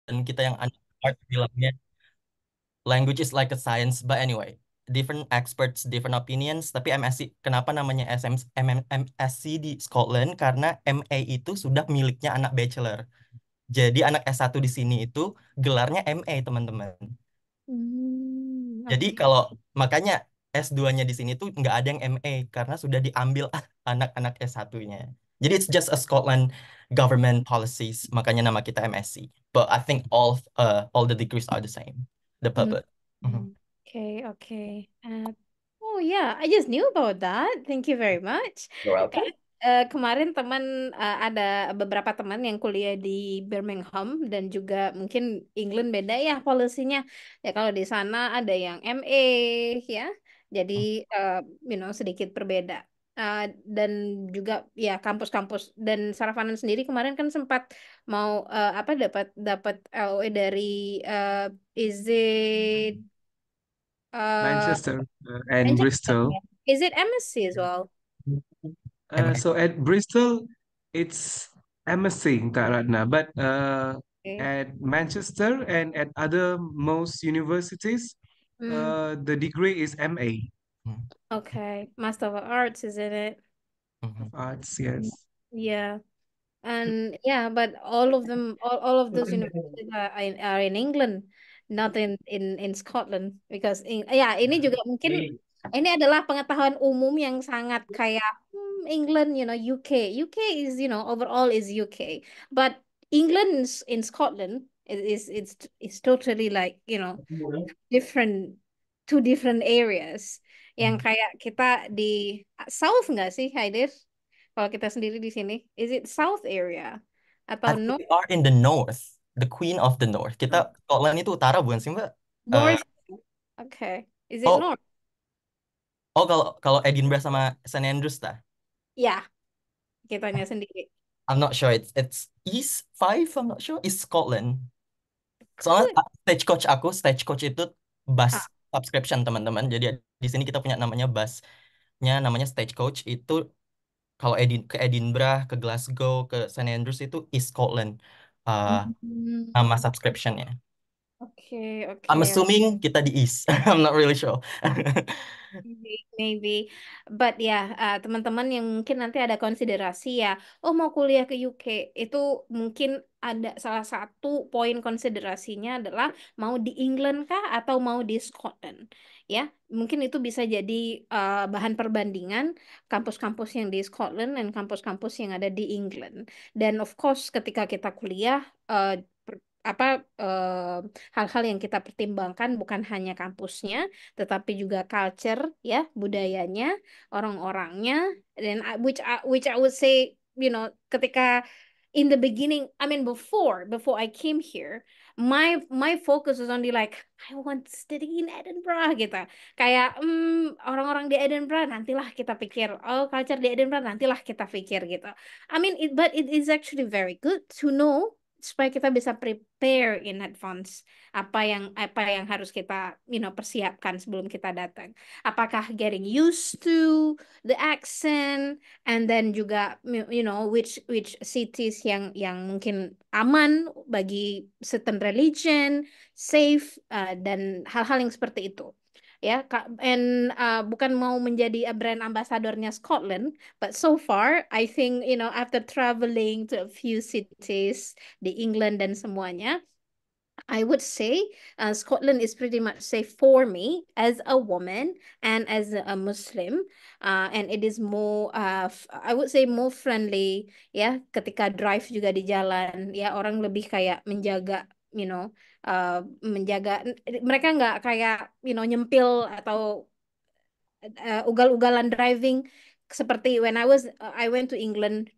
kita yang anak art bilangnya language is like a science, but anyway, different experts, different opinions. Tapi MSc, kenapa namanya MSc di Scotland? Karena MA itu sudah miliknya anak bachelor. Jadi anak S1 di sini itu gelarnya MA, teman-teman. Jadi Oke. kalau makanya S2-nya di sini tuh nggak ada yang MA karena sudah diambil anak-anak S1-nya. Jadi it's just a Scotland government policies, makanya nama kita MSc. But I think all the degrees are the same. The Hmm. purpose. Mhm. Okay, okay. Oh yeah, I just knew about that. Thank you very much. You're welcome. Kemarin teman ada beberapa teman yang kuliah di Birmingham dan juga mungkin England beda ya polisinya. Ya kalau di sana ada yang MA ya. Jadi sedikit berbeda. Dan juga ya kampus-kampus dan Saravanan sendiri kemarin kan sempat mau apa dapat dapat LOE dari is it uh, Manchester and Manchester Bristol. ya? Is it MSc as well? MA. So at Bristol, it's MSc, Kak Ratna, but Okay. at Manchester and at other most universities, Hmm. the degree is MA Mhm. Okay. Master of Arts, isn't it? of Mhm. Arts. Yes. Yeah. And yeah, but all of them, all of those universities are in England, not in Scotland. Because ya ini juga mungkin ini adalah pengetahuan umum yang sangat kayak England, UK is overall is UK, but England in Scotland is totally like different two different areas yang kayak kita di South nggak sih, Haidir? Kalau kita sendiri di sini, is it South area I atau think North? we are in the north, the Queen of the North. Kita Scotland itu utara bukan sih, Mbak? Eh, North. Okay. Is it oh, North? oh kalau kalau Edinburgh sama St Andrews ta? Ya, kitanya sendiri. I'm not sure. It's East Five. I'm not sure. East Scotland. Soalnya Could. stagecoach itu bus Ah. subscription teman-teman. Jadi di sini kita punya namanya busnya namanya stagecoach itu kalau ke Edinburgh, ke Glasgow, ke St Andrews itu East Scotland uh, nama Hmm. subscriptionnya. Oke, I'm oke. assuming kita di East. I'm not really sure. Maybe. But ya, teman-teman yang mungkin nanti ada konsiderasi ya, oh mau kuliah ke UK, itu mungkin ada salah satu poin konsiderasinya adalah mau di England kah atau mau di Scotland. Ya, mungkin itu bisa jadi bahan perbandingan kampus-kampus yang di Scotland dan kampus-kampus yang ada di England. Dan of course ketika kita kuliah, apa eh, hal-hal yang kita pertimbangkan bukan hanya kampusnya tetapi juga culture ya, budayanya, orang-orangnya, dan which I would say, ketika in the beginning, I mean before I came here, my focus was only like I want to study in Edinburgh gitu. Kayak orang-orang di Edinburgh nantilah kita pikir, oh culture di Edinburgh nantilah kita pikir gitu. I mean but it is actually very good to know supaya kita bisa prepare in advance apa yang harus kita persiapkan sebelum kita datang. Apakah getting used to the accent, and then juga which cities yang mungkin aman bagi certain religion, safe, dan hal-hal yang seperti itu. Ya, and bukan mau menjadi brand ambassadornya Scotland, but so far I think after traveling to a few cities di England dan semuanya, I would say Scotland is pretty much safe for me as a woman and as a Muslim, and it is more, I would say more friendly. Ya, ketika drive juga di jalan, ya orang lebih kayak menjaga, menjaga. Mereka nggak kayak nyempil atau ugal-ugalan driving seperti I went to England,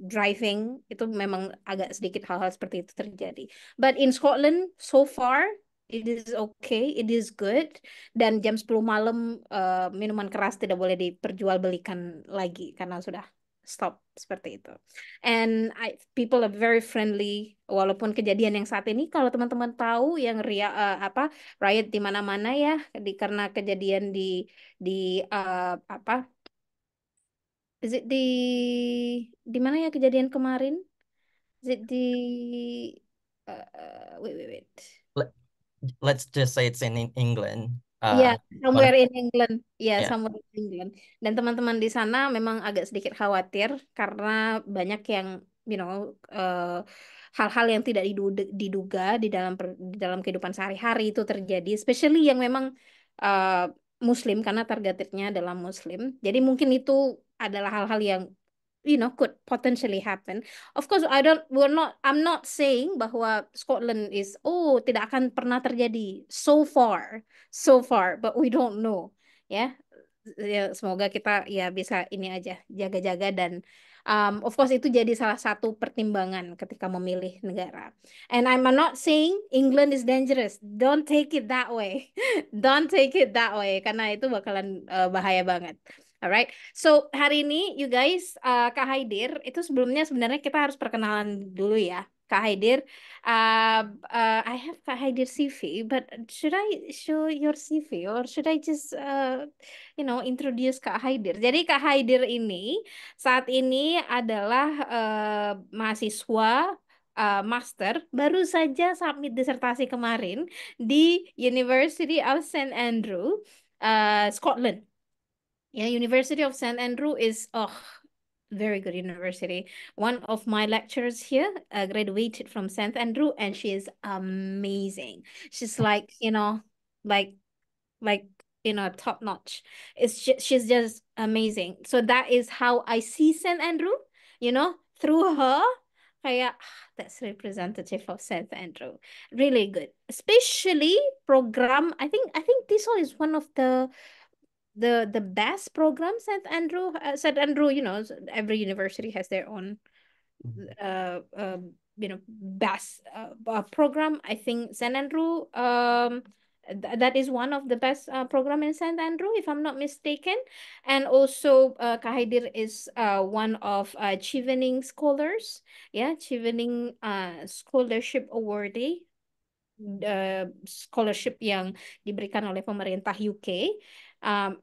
driving itu memang agak sedikit hal-hal seperti itu terjadi. But in Scotland so far it is okay, it is good. Dan jam 10 malam minuman keras tidak boleh diperjualbelikan lagi karena sudah stop seperti itu. And people are very friendly. Walaupun kejadian yang saat ini, kalau teman-teman tahu yang riot di mana-mana ya, karena kejadian di apa? Is it di mana ya kejadian kemarin? Is it di wait. Let- Let's just say it's in England. Iya, Soalnya somewhere in England. Iya, ya. somewhere in England. Dan teman-teman di sana memang agak sedikit khawatir karena banyak yang, you know, eh, hal-hal yang tidak diduga di dalam kehidupan sehari-hari itu terjadi, especially yang memang eh, Muslim karena targetnya adalah Muslim. Jadi mungkin itu adalah hal-hal yang could potentially happen. Of course, I'm not saying bahwa Scotland is, oh, tidak akan pernah terjadi so far, but we don't know. Ya, ya semoga kita ya bisa ini aja jaga-jaga dan of course itu jadi salah satu pertimbangan ketika memilih negara. And I'm not saying England is dangerous. Don't take it that way. Don't take it that way karena itu bakalan bahaya banget. Alright. So hari ini you guys Kak Haidir itu sebelumnya sebenarnya kita harus perkenalan dulu ya. Kak Haidir, I have Kak Haidir CV, but should I show your CV or should I just introduce Kak Haidir. Jadi Kak Haidir ini saat ini adalah mahasiswa master baru saja submit disertasi kemarin di University of St Andrew, Scotland. Ya, University of St Andrew is very good university. One of my lecturers here graduated from St Andrew, and she is amazing. She's like like like top notch. She's just amazing. So that is how I see St Andrew. Through her, kayak that's representative of St Andrew. Really good, especially program. I think this one is one of the best programs at Andrew. St Andrew, every university has their own uh, uh, best program. I think St Andrew that is one of the best program in St Andrew, if I'm not mistaken. And also Kahidir is one of Chevening scholars. Yeah, Chevening scholarship awardee, scholarship yang diberikan oleh pemerintah UK. um,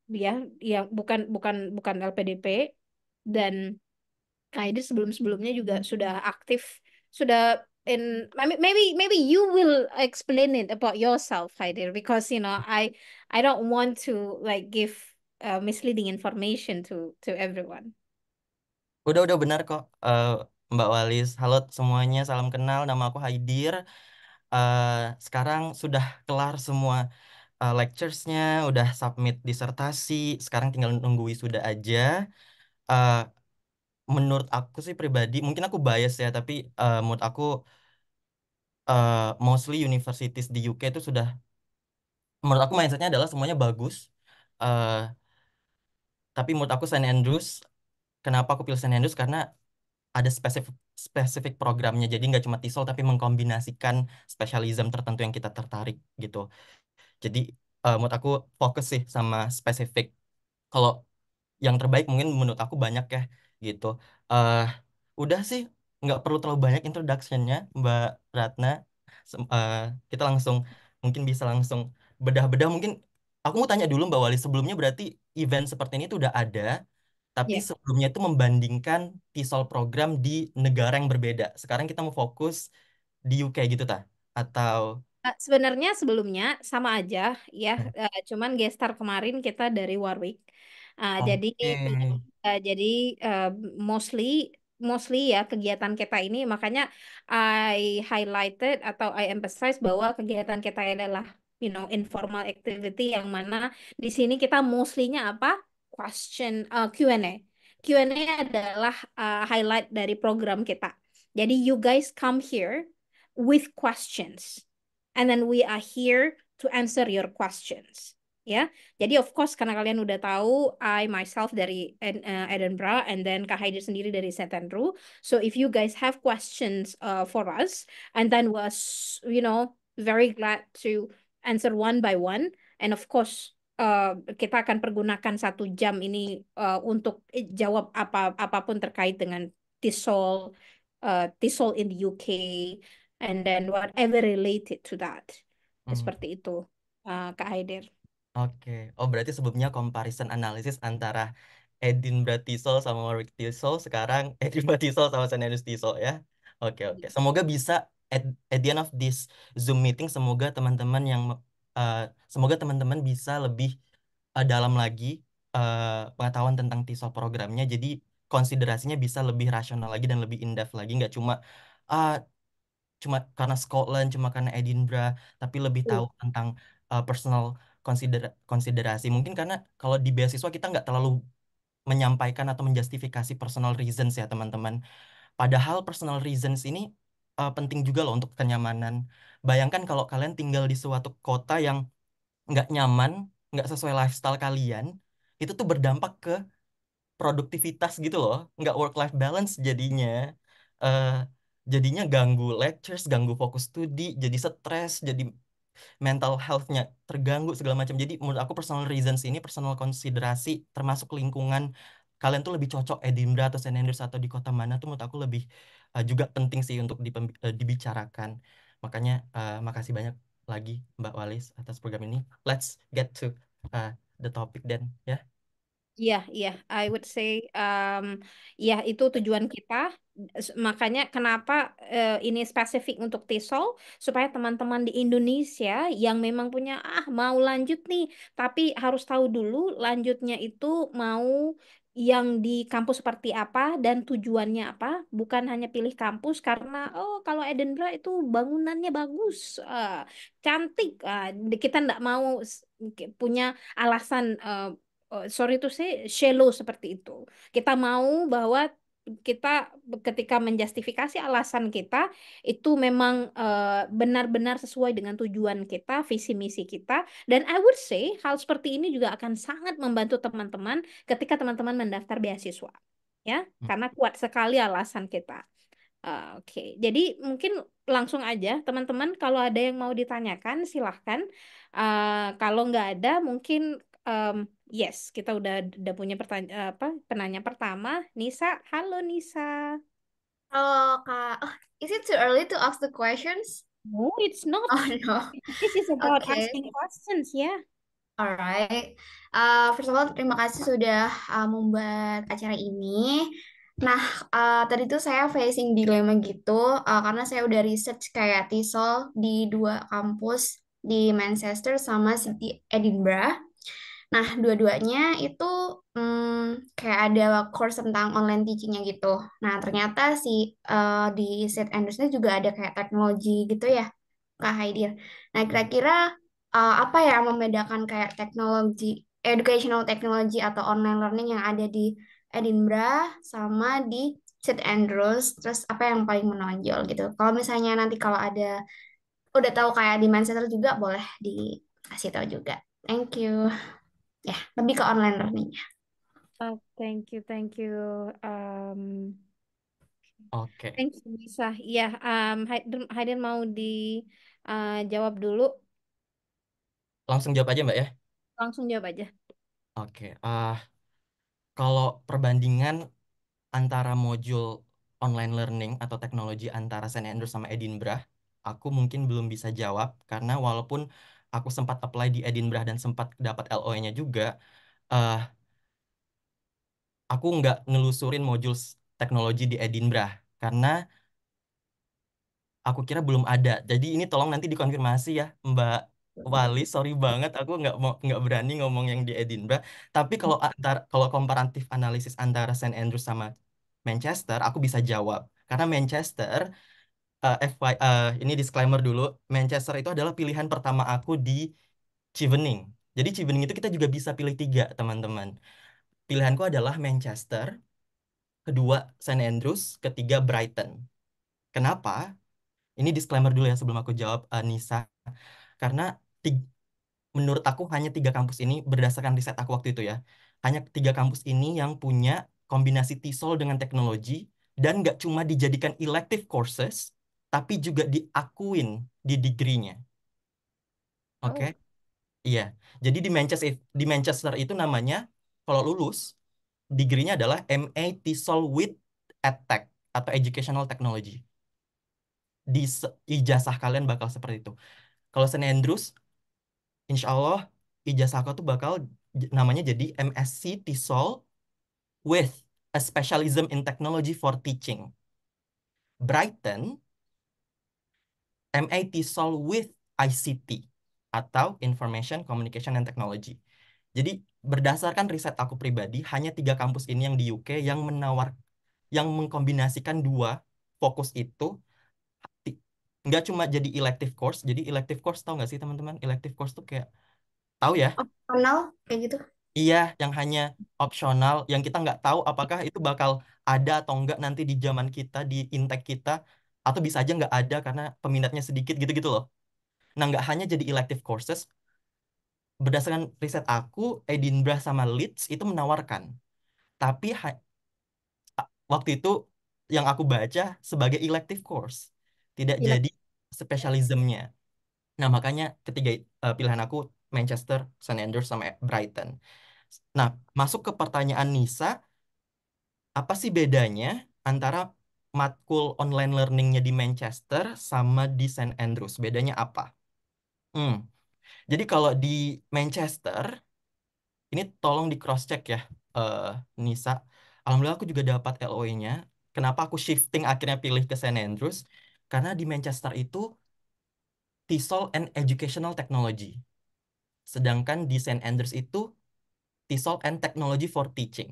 ya yang bukan bukan bukan LPDP. Dan Kaidir sebelum-sebelumnya juga sudah aktif, sudah maybe you will explain it about yourself, Kaidir, because I don't want to like give misleading information to everyone. Udah benar kok, Mbak Walis. Halo semuanya, salam kenal. Nama aku Haidir. Eh, Sekarang sudah kelar semua lecturesnya, udah submit disertasi. Sekarang tinggal nunggu wisuda aja. Eh, Menurut aku sih pribadi, mungkin aku bias ya, tapi menurut aku mostly universities di UK itu sudah, menurut aku mindsetnya adalah semuanya bagus. Eh, tapi menurut aku St Andrews, kenapa aku pilih St Andrews? Karena ada spesifik spesifik programnya, jadi nggak cuma TESOL tapi mengkombinasikan spesialism tertentu yang kita tertarik gitu. Jadi menurut aku fokus sih sama spesifik. Kalau yang terbaik mungkin menurut aku banyak ya gitu. eh Udah sih, nggak perlu terlalu banyak introductionnya, Mbak Ratna. Sem- eh, kita langsung, mungkin bisa langsung bedah-bedah. Mungkin aku mau tanya dulu Mbak Wali, sebelumnya berarti event seperti ini tuh udah ada, tapi Ya. sebelumnya itu membandingkan TESOL program di negara yang berbeda. Sekarang kita mau fokus di UK gitu ta? Atau Sebenarnya sebelumnya sama aja ya, cuman gestar kemarin kita dari Warwick. Jadi oke. jadi eh, mostly mostly ya kegiatan kita ini, makanya I highlighted atau I emphasize bahwa kegiatan kita adalah informal activity, yang mana di sini kita mostly-nya apa? Q&A. Q&A adalah highlight dari program kita. Jadi you guys come here with questions. And then we are here to answer your questions. Ya, jadi of course karena kalian udah tahu, I myself dari Edinburgh, and then Kak Heidi sendiri dari St Andrew. So if you guys have questions for us, and then was very glad to answer one by one. And of course kita akan pergunakan 1 jam ini untuk jawab apapun terkait dengan TESOL, TESOL in the UK, and then whatever related to that. Hmm, Seperti itu, Kak Haider. oke. Oh, berarti sebelumnya comparison analisis antara Edinburgh TESOL sama Warwick TESOL, sekarang Edinburgh TESOL sama St Andrews TESOL ya. Oke, oke. Semoga bisa at the end of this Zoom meeting, uh, semoga teman-teman bisa lebih dalam lagi pengetahuan tentang TESOL programnya. Jadi konsiderasinya bisa lebih rasional lagi dan lebih in-depth lagi, nggak uh, cuma karena Scotland, cuma karena Edinburgh, tapi lebih tahu tentang personal konsiderasi. Mungkin karena kalau di beasiswa kita nggak terlalu menyampaikan atau menjustifikasi personal reasons ya teman-teman. Padahal personal reasons ini penting juga loh untuk kenyamanan. Bayangkan kalau kalian tinggal di suatu kota yang nggak nyaman, nggak sesuai lifestyle kalian, itu tuh berdampak ke produktivitas gitu loh, nggak work life balance jadinya. Eh jadinya ganggu lectures, ganggu fokus studi, jadi stres, jadi mental health-nya terganggu segala macam. Jadi menurut aku personal reasons ini, personal konsiderasi termasuk lingkungan kalian tuh lebih cocok Edinburgh atau St Andrews atau di kota mana tuh menurut aku lebih juga penting sih untuk dibicarakan. Makanya makasih banyak lagi Mbak Walis atas program ini. Let's get to uh, the topic then ya. Iya, iya, I would say, ya itu tujuan kita. Makanya kenapa ini spesifik untuk TESOL, supaya teman-teman di Indonesia yang memang punya mau lanjut nih, tapi harus tahu dulu lanjutnya itu mau yang di kampus seperti apa dan tujuannya apa, bukan hanya pilih kampus karena oh kalau Edinburgh itu bangunannya bagus, cantik, kita nggak mau punya alasan, sorry itu saya shallow seperti itu. Kita mau bahwa kita ketika menjustifikasi alasan kita itu memang benar-benar sesuai dengan tujuan kita, visi misi kita. Dan I would say hal seperti ini juga akan sangat membantu teman-teman ketika teman-teman mendaftar beasiswa. Ya, Hmm. karena kuat sekali alasan kita. Oke, jadi mungkin langsung aja teman-teman kalau ada yang mau ditanyakan silahkan. Kalau nggak ada mungkin em, yes kita udah punya penanya pertama. Nisa, halo Nisa. Halo Kak, oh, is it too early to ask the questions? No, it's not. Oh no, This is about oke, asking questions ya. alright. First of all, terima kasih sudah membuat acara ini. Nah, tadi tuh saya facing dilema gitu, karena saya udah research kayak TESOL di dua kampus di Manchester sama City Edinburgh. Nah, dua-duanya itu kayak ada course tentang online teachingnya gitu. Nah, ternyata di St. Andrews-nya juga ada kayak teknologi gitu ya, Kak Haidir. Nah, kira-kira apa ya yang membedakan kayak teknologi, educational technology atau online learning yang ada di Edinburgh sama di St. Andrews, terus apa yang paling menonjol gitu. Kalau misalnya nanti kalau ada udah tahu kayak di Manchester juga boleh dikasih tahu juga. Thank you. Ya, lebih ke online learning. Oh, thank you, thank you. Oke, Thank you, Nisa. Iya, Haiden mau dijawab dulu. langsung jawab aja Mbak ya. Langsung jawab aja. Oke, kalau perbandingan antara modul online learning atau teknologi antara St. Andrews sama Edinburgh, aku mungkin belum bisa jawab karena walaupun aku sempat apply di Edinburgh dan sempat dapat LOE-nya juga, eh aku nggak nelusurin modul teknologi di Edinburgh karena aku kira belum ada. Jadi ini tolong nanti dikonfirmasi ya, Mbak Wali. Sorry banget, aku nggak berani ngomong yang di Edinburgh. Tapi kalau komparatif analisis antara St. Andrews sama Manchester, aku bisa jawab. Karena Manchester, ini disclaimer dulu, Manchester itu adalah pilihan pertama aku di Chevening. Jadi Chevening itu kita juga bisa pilih tiga, teman-teman. Pilihanku adalah Manchester, kedua St. Andrews, ketiga Brighton. Kenapa? Ini disclaimer dulu ya sebelum aku jawab, Nisa. Karena ti- menurut aku hanya tiga kampus ini, berdasarkan riset aku waktu itu ya, hanya tiga kampus ini yang punya kombinasi TESOL dengan teknologi dan nggak cuma dijadikan elective courses, tapi juga diakuin di degree-nya. Oke? Oh, Iya. Jadi di Manchester itu namanya kalau lulus degree-nya adalah MA TESOL with EdTech atau Educational Technology. Ijazah kalian bakal seperti itu. Kalau St. Andrews, insya Allah ijazah aku tuh bakal namanya jadi MSc TESOL with a specialism in technology for teaching. Brighton MA TESOL with ICT atau Information Communication and Technology. Jadi berdasarkan riset aku pribadi, hanya 3 kampus ini yang di UK yang mengkombinasikan 2 fokus itu. Ti- nggak cuma jadi elective course. Jadi elective course tahu nggak sih teman-teman? Elective course tuh kayak tahu ya? Opsional kayak gitu. Iya, yang hanya opsional, yang kita nggak tahu apakah itu bakal ada atau nggak nanti di zaman kita, di intake kita, atau bisa aja nggak ada karena peminatnya sedikit gitu-gitu loh. Nah, nggak hanya jadi elective courses, berdasarkan riset aku, Edinburgh sama Leeds itu menawarkan. Tapi waktu itu yang aku baca sebagai elective course, tidak Gila. jadi specialismnya. Nah, makanya ketiga pilihan aku Manchester, St Andrews, sama Brighton. Nah, masuk ke pertanyaan Nisa, apa sih bedanya antara matkul online learningnya di Manchester sama di St Andrews? Bedanya apa? Hmm. Jadi kalau di Manchester, ini tolong di cross check ya, eh, Nisa. Alhamdulillah aku juga dapat LOE-nya. Kenapa aku shifting akhirnya pilih ke St Andrews? Karena di Manchester itu TESOL and Educational Technology. Sedangkan di St Andrews itu TESOL and Technology for Teaching.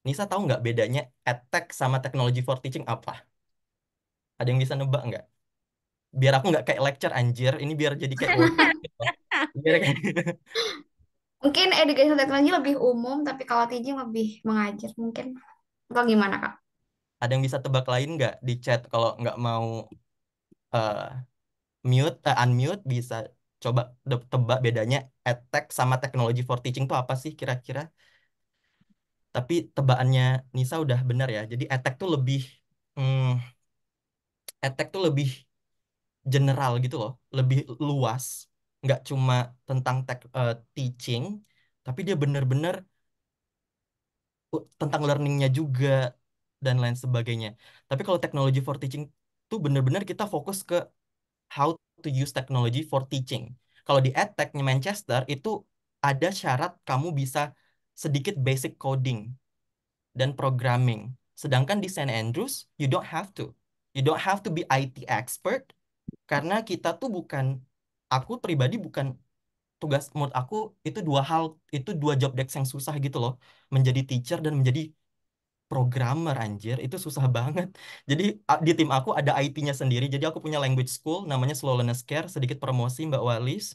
Nisa tahu nggak bedanya EdTech sama Technology for Teaching apa? Ada yang bisa nebak nggak? Biar aku nggak kayak lecture anjir, ini biar jadi kayak workshop gitu. Biar kayak Mungkin education teknologi lebih umum, tapi kalau teaching lebih mengajar mungkin. Atau gimana, Kak? ada yang bisa tebak lain nggak di chat kalau nggak mau eh, unmute bisa coba tebak bedanya edtech sama technology for teaching itu apa sih kira-kira? Tapi tebakannya Nisa udah benar ya. Jadi hmm, edtech tuh lebih general gitu loh, lebih luas, nggak cuma tentang teaching, tapi dia bener-bener tentang learningnya juga dan lain sebagainya. Tapi kalau technology for teaching tuh bener-bener kita fokus ke how to use technology for teaching. Kalau di EdTech-nya Manchester itu ada syarat kamu bisa sedikit basic coding dan programming. Sedangkan di St. Andrews, you don't have to. You don't have to be IT expert karena kita tuh aku pribadi bukan menurut aku itu dua job desk yang susah gitu loh. Menjadi teacher dan menjadi programmer anjir itu susah banget. Jadi di tim aku ada IT-nya sendiri. Jadi aku punya language school namanya Slow Learners Care. Sedikit promosi Mbak Walis.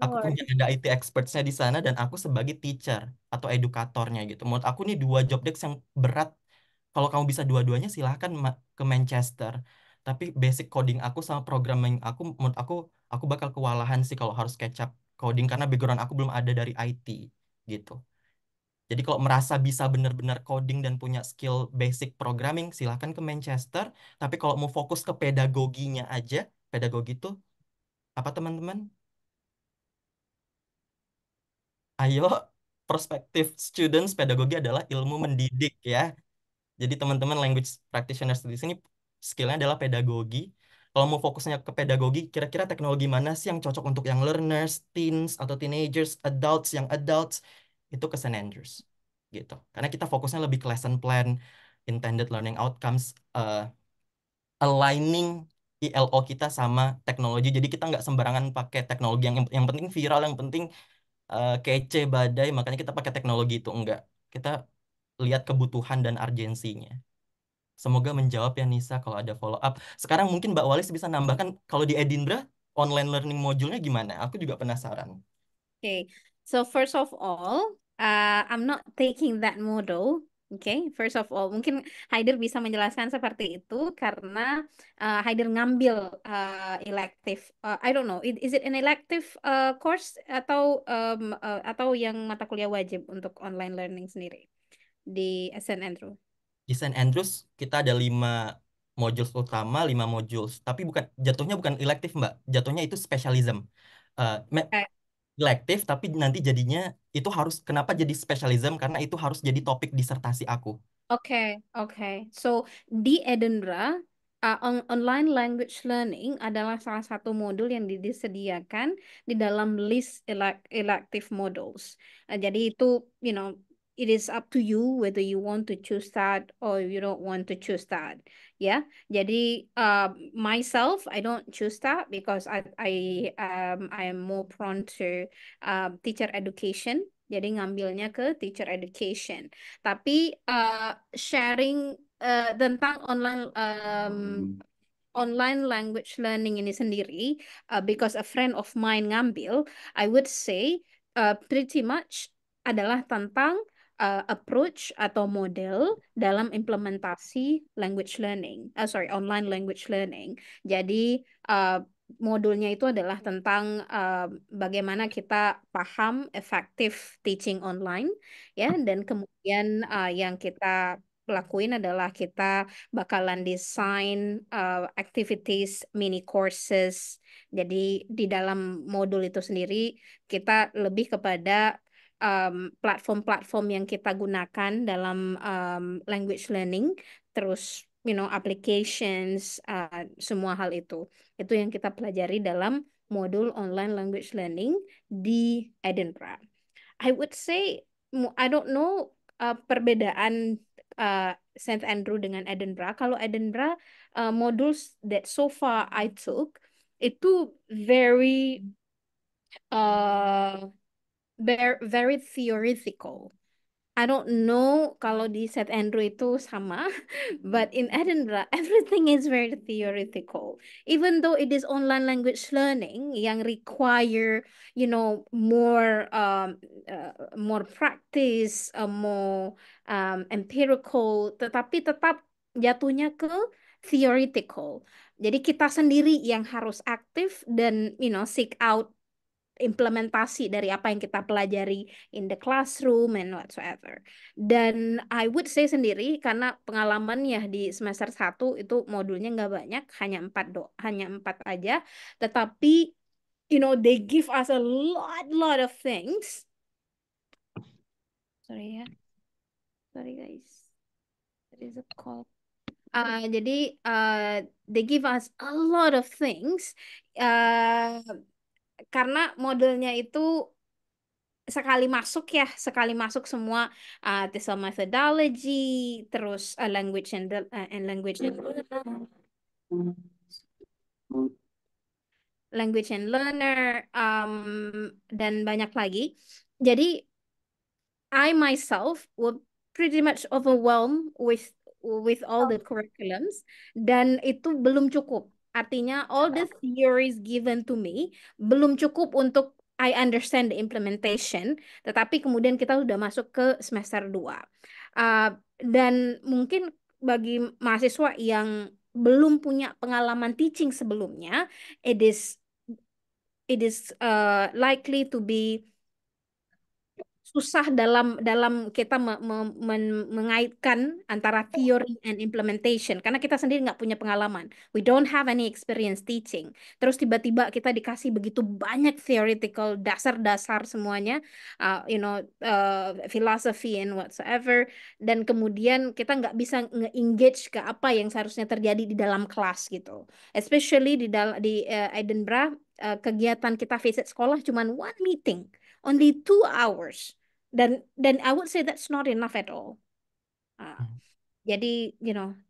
Aku Oh, punya ada IT experts-nya di sana dan aku sebagai teacher atau edukatornya gitu. Menurut aku nih 2 job desk yang berat. Kalau kamu bisa dua-duanya silahkan ke Manchester. Tapi basic coding aku sama programming aku menurut aku bakal kewalahan sih kalau harus catch up coding karena background aku belum ada dari IT gitu. Jadi kalau merasa bisa benar-benar coding dan punya skill basic programming, silahkan ke Manchester. Tapi kalau mau fokus ke pedagoginya aja, pedagogi itu apa teman-teman? Ayo, prospective students, pedagogi adalah ilmu mendidik ya. Jadi teman-teman language practitioners di sini skillnya adalah pedagogi. Kalau mau fokusnya ke pedagogi, kira-kira teknologi mana sih yang cocok untuk yang learners, teens, atau teenagers, adults, yang adults, itu ke St. Andrews. Gitu. Karena kita fokusnya lebih ke lesson plan, intended learning outcomes, aligning ILO kita sama teknologi. Jadi kita nggak sembarangan pakai teknologi yang penting viral, yang penting kece, badai, makanya kita pakai teknologi itu. Enggak. Kita lihat kebutuhan dan urgensinya. Semoga menjawab ya Nisa kalau ada follow up. Sekarang mungkin Mbak Walis bisa nambahkan kalau di Edinburgh online learning modulnya gimana? Aku juga penasaran. okay. So first of all, I'm not taking that model. Okay, first of all, mungkin Haider bisa menjelaskan seperti itu karena Haider ngambil elective. I don't know, is it an elective course atau yang mata kuliah wajib untuk online learning sendiri di St. Andrew? Di St. Andrews kita ada 5 modules utama, 5 modules. Tapi jatuhnya bukan elective Mbak. Jatuhnya itu specialism. Eh, me- Eh, Elective tapi nanti jadinya itu harus kenapa jadi specialism karena itu harus jadi topik disertasi aku. Oke, oke. So, di Edinburgh, online language learning adalah salah satu modul yang disediakan di dalam list elective modules. Jadi itu, you know, it is up to you whether you want to choose that or you don't want to choose that. Ya, jadi myself I don't choose that because I am more prone to teacher education. Jadi ngambilnya ke teacher education. Tapi sharing tentang online language learning ini sendiri, because a friend of mine ngambil, I would say pretty much adalah tentang approach atau model dalam implementasi language learning, online language learning. Jadi modulnya itu adalah tentang bagaimana kita paham effective teaching online, ya, dan kemudian yang kita lakuin adalah kita bakalan desain activities mini courses. Jadi di dalam modul itu sendiri kita lebih kepada platform-platform yang kita gunakan dalam language learning, terus applications, semua hal itu yang kita pelajari dalam modul online language learning di Edinburgh. I would say, I don't know perbedaan St. Andrew dengan Edinburgh. Kalau Edinburgh, modules that so far I took itu very very theoretical. I don't know kalau di St. Andrew itu sama, but in Edinburgh, everything is very theoretical. Even though it is online language learning yang require, more practice, more empirical, tetapi tetap jatuhnya ke theoretical. Jadi kita sendiri yang harus aktif dan, seek out implementasi dari apa yang kita pelajari in the classroom and whatsoever. Dan I would say sendiri, karena pengalaman ya di semester 1 itu modulnya nggak banyak, hanya 4 aja, tetapi they give us a lot of things. Sorry ya, sorry guys, there is a call. Jadi they give us a lot of things karena modelnya itu sekali masuk semua TESOL methodology, terus language and learner, dan banyak lagi. Jadi I myself were pretty much overwhelmed with all the curriculums, dan itu belum cukup. Artinya all the theories given to me belum cukup untuk I understand the implementation, tetapi kemudian kita sudah masuk ke semester 2. Dan mungkin bagi mahasiswa yang belum punya pengalaman teaching sebelumnya, it is likely to be susah dalam kita mengaitkan antara theory and implementation karena kita sendiri nggak punya pengalaman. We don't have any experience teaching. Terus tiba-tiba kita dikasih begitu banyak theoretical dasar-dasar semuanya, philosophy and whatsoever, dan kemudian kita nggak bisa nge-engage ke apa yang seharusnya terjadi di dalam kelas gitu. Especially di Edinburgh, kegiatan kita visit sekolah cuma one meeting, only 2 hours. Dan I would say that's not enough at all. Jadi,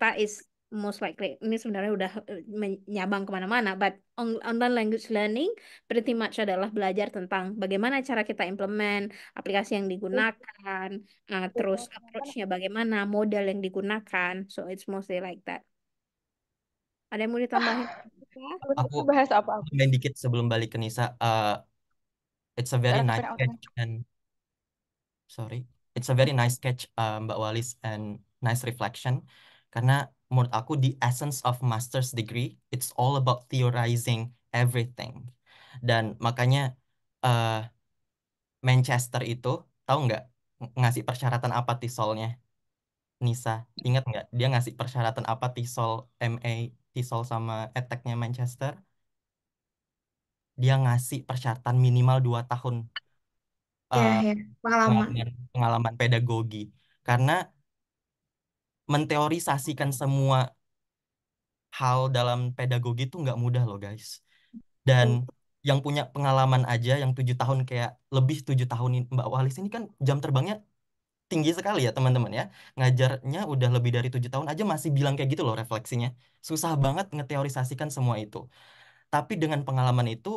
that is most likely. Ini sebenarnya udah menyabang kemana-mana, but online language learning pretty much adalah belajar tentang bagaimana cara kita implement, aplikasi yang digunakan, terus approach-nya bagaimana, model yang digunakan. So it's mostly like that. Ada yang mau ditambahin? Aku bahas apa? main dikit sebelum balik ke Nisa. It's a very nice catch and it's a very nice catch, Mbak Walis, and nice reflection. Karena menurut aku the essence of master's degree, it's all about theorizing everything. Dan makanya Manchester itu tahu nggak ngasih persyaratan apa TESOL-nya? Nisa, ingat nggak dia ngasih persyaratan apa TESOL MA, TESOL sama EdTech-nya Manchester? Dia ngasih persyaratan minimal 2 tahun Ya, pengalaman. pengalaman pedagogi. Karena menteorisasikan semua hal dalam pedagogi itu nggak mudah loh guys. Dan yang punya pengalaman aja, yang 7 tahun kayak lebih 7 tahun Mbak Walis ini kan jam terbangnya tinggi sekali ya teman-teman ya. Ngajarnya udah lebih dari 7 tahun aja masih bilang kayak gitu loh refleksinya. Susah banget ngeteorisasikan semua itu. Tapi dengan pengalaman itu,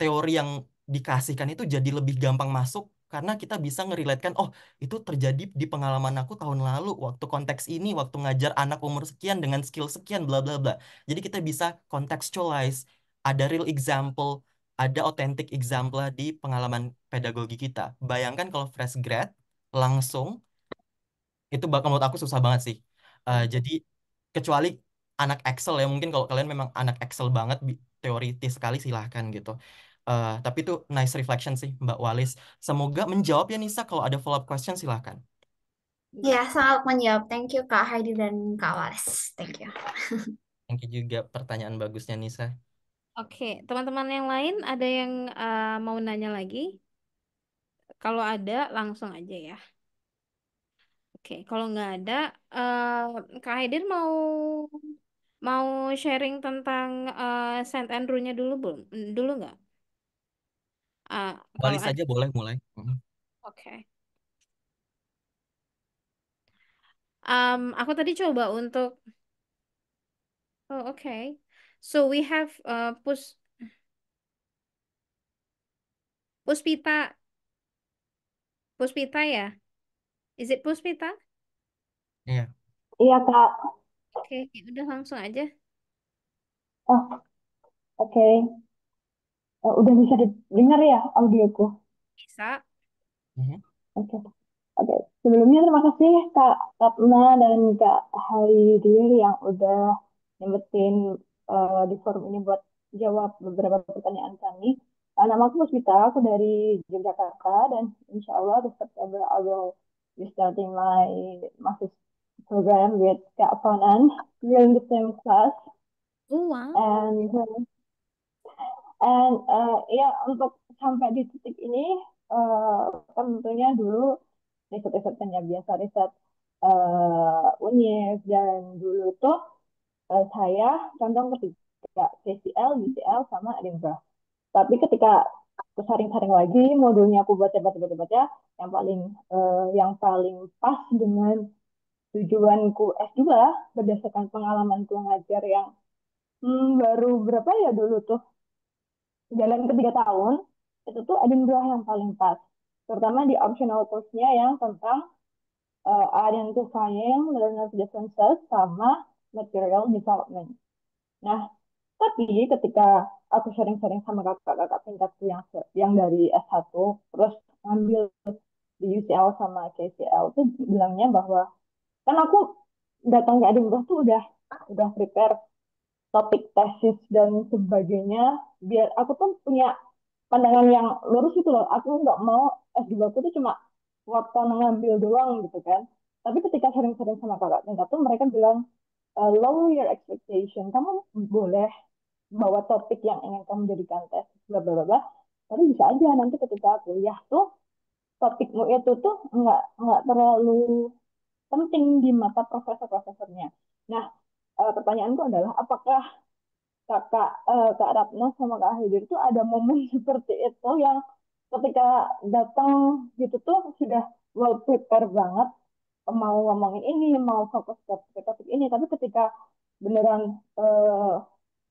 teori yang dikasihkan itu jadi lebih gampang masuk karena kita bisa ngerelatekan, oh itu terjadi di pengalaman aku tahun lalu waktu konteks ini, waktu ngajar anak umur sekian dengan skill sekian, bla bla bla. Jadi kita bisa contextualize, ada real example, ada authentic example di pengalaman pedagogi kita. Bayangkan kalau fresh grad langsung, itu bakal menurut aku susah banget sih. Jadi kecuali anak Excel ya, mungkin kalau kalian memang anak Excel banget, teoritis sekali silahkan gitu. Tapi itu nice reflection sih Mbak Walis. Semoga menjawab ya Nisa. Kalau ada follow up question silahkan. Ya, sangat menjawab. Thank you Kak Heidi dan Kak Wallace. Thank you. Thank you juga pertanyaan bagusnya Nisa. Oke, teman-teman yang lain ada yang mau nanya lagi? Kalau ada, langsung aja ya. Oke, kalau nggak ada, Kak Haidir mau mau sharing tentang Saint Andrew-nya dulu belum? Dulu nggak? Kalau Walis ada, aja boleh mulai. oke. Aku tadi coba untuk, oh oke. So we have Puspita, Puspita ya? Is it Puspita? Iya. Iya Kak. Oke, ya udah langsung aja. Oh, oke. Udah bisa didengar ya audioku? Bisa. Mhm. Oke. Oke. Sebelumnya terima kasih Kak Ratna dan Kak Haidir yang udah nyempetin di forum ini buat jawab beberapa pertanyaan kami. Nama aku Puspita, aku dari Yogyakarta dan insya Allah di September I will be starting my master's program with Kak Fanan. We're in the same class Oh, wow. and ya untuk sampai di titik ini kan tentunya dulu riset-riset kan ya biasa riset UNIF dan dulu tuh saya condong ketiga KCL, UCL sama Edinburgh. Tapi ketika aku saring-saring lagi modulnya aku baca-baca yang paling pas dengan tujuanku S2 berdasarkan pengalamanku ngajar yang baru berapa ya dulu tuh jalan ke 3 tahun itu tuh Edinburgh yang paling pas terutama di optional course-nya yang tentang identifying learner differences sama material development. Nah, tapi ketika aku sharing-sharing sama kakak-kakak tingkatku yang dari S1 terus ngambil di UCL sama KCL tuh bilangnya bahwa kan aku datang ke Edinburgh tuh udah prepare topik tesis dan sebagainya biar aku tuh punya pandangan yang lurus itu loh. Aku nggak mau S2 aku tuh cuma waktu ngambil doang gitu kan. Tapi ketika sering-sering sama kakak tingkat tuh mereka bilang, lower your expectation. Kamu boleh bawa topik yang ingin kamu jadikan tes, bla bla bla. Tapi bisa aja nanti ketika kuliah tuh topikmu itu tuh nggak terlalu penting di mata profesor-profesornya. Nah, pertanyaanku adalah apakah Kak Ratna sama Kak Haidir tuh ada momen seperti itu yang ketika datang gitu tuh sudah well prepare banget mau ngomongin ini mau fokus ke topik ini tapi ketika beneran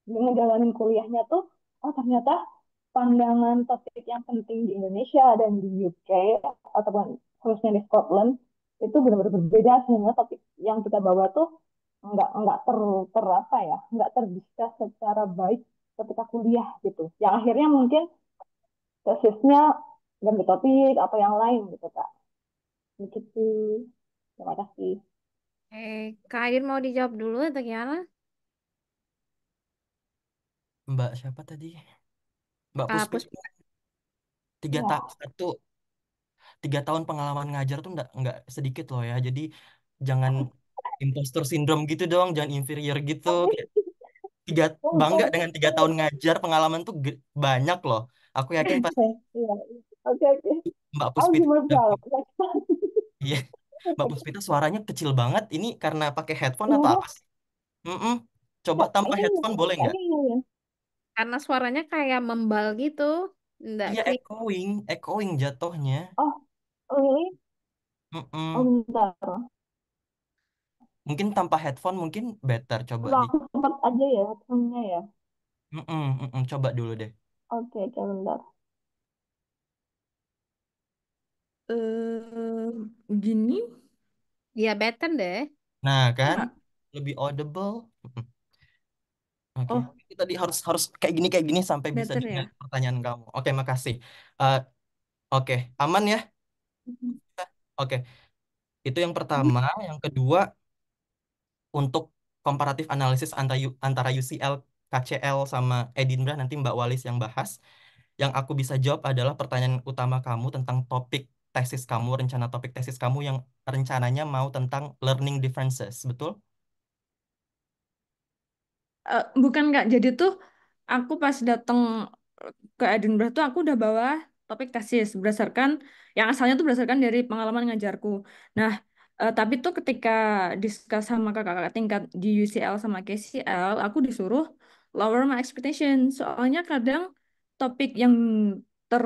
ngejalanin kuliahnya tuh oh ternyata pandangan topik yang penting di Indonesia dan di UK ataupun khususnya di Scotland itu benar-benar berbeda sehingga topik yang kita bawa tuh nggak ter apa ya nggak terdiskus secara baik ketika kuliah gitu yang akhirnya mungkin tesisnya ganti topik atau yang lain gitu kak begitu terima kasih. Kak Haidir mau dijawab dulu atau gimana? Mbak siapa tadi? Mbak Puspi. Pus, tiga Ya, tak satu 3 tahun pengalaman ngajar tuh nggak sedikit loh ya. Jadi jangan imposter syndrome gitu dong, jangan inferior gitu. Kayak tiga bangga untuk dengan 3 tahun ngajar, pengalaman tuh banyak loh. Aku yakin pasti iya, oke oke. Mbak I'll Puspita give my udah. proud next time. Iya, Mbak Puspita suaranya kecil banget. Ini karena pakai headphone atau Kenapa? apa sih? Mm-mm. Coba Kak, tanpa ini headphone boleh nggak? ini karena suaranya kayak membal gitu. Nggak Iya, clear. echoing jatuhnya. oh really Oh Mm-mm. bentar, Mungkin tanpa headphone mungkin better, coba coba di. aku sempat aja ya headphone-nya ya. Mm-mm, mm-mm, coba dulu deh. Oke, oke bentar. eh Gini, Ya, better deh. Nah kan, enggak? lebih audible. Mm-mm. Oke, Oh, itu tadi harus harus kayak gini sampai bisa better dengar ya. pertanyaan kamu. Oke, makasih. Eh, oke, aman ya? Mhm. Oke, itu yang Mhm. pertama. Yang kedua, untuk komparatif analisis antara UCL, KCL sama Edinburgh nanti Mbak Walis yang bahas. Yang aku bisa jawab adalah pertanyaan utama kamu tentang topik tesis kamu, rencana topik tesis kamu yang rencananya mau tentang learning differences, betul? Bukan Kak, jadi tuh aku pas datang ke Edinburgh tuh aku udah bawa topik tesis berdasarkan yang asalnya tuh berdasarkan dari pengalaman ngajarku. Nah, tapi tuh ketika discuss sama kakak-kakak tingkat di UCL sama KCL, aku disuruh lower my expectation. Soalnya kadang topik yang ter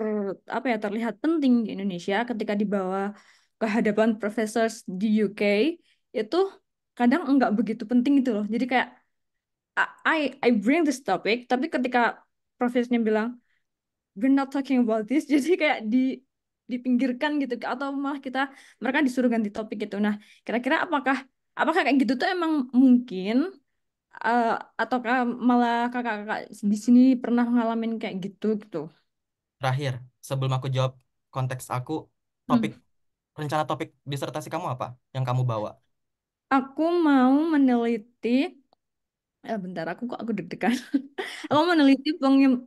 apa ya terlihat penting di Indonesia ketika dibawa ke hadapan professors di UK itu kadang enggak begitu penting gitu loh. Jadi kayak I bring this topic, tapi ketika profesornya bilang we're not talking about this, jadi kayak dipinggirkan gitu, atau malah mereka disuruh ganti topik gitu. Nah, kira-kira apakah apakah kayak gitu tuh emang mungkin, eh, ataukah malah kakak-kakak di sini pernah ngalamin kayak gitu gitu? Terakhir, sebelum aku jawab konteks aku, Hmm. topik rencana topik disertasi kamu apa yang kamu bawa? Aku mau meneliti, bentar aku deg-degan. Aku meneliti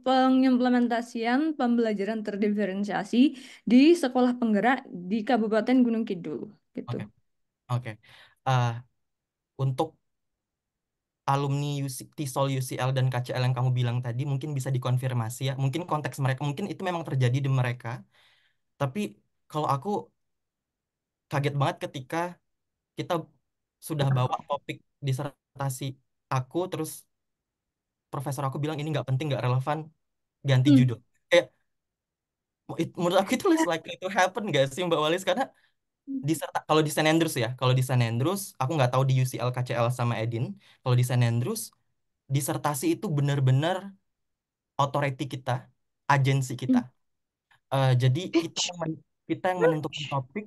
pengimplementasian pembelajaran terdiferensiasi di sekolah penggerak di Kabupaten Gunung Kidul gitu. Oke, oke. Eh, untuk alumni TISOL, UCL, dan KCL yang kamu bilang tadi mungkin bisa dikonfirmasi ya. Mungkin konteks mereka, mungkin itu memang terjadi di mereka. Tapi kalau aku kaget banget ketika kita sudah bawa topik disertasi aku, terus profesor aku bilang ini nggak penting, nggak relevan, ganti Hmm. judul. Kayak, menurut aku itu less likely to happen gak sih Mbak Walis? Karena kalau di St. Andrews ya, kalau di St. Andrews, aku nggak tahu di UCL, KCL, sama Edin. Kalau di St. Andrews, disertasi itu benar-benar authority kita, agensi kita. Hmm. Jadi kita yang menentukan topik,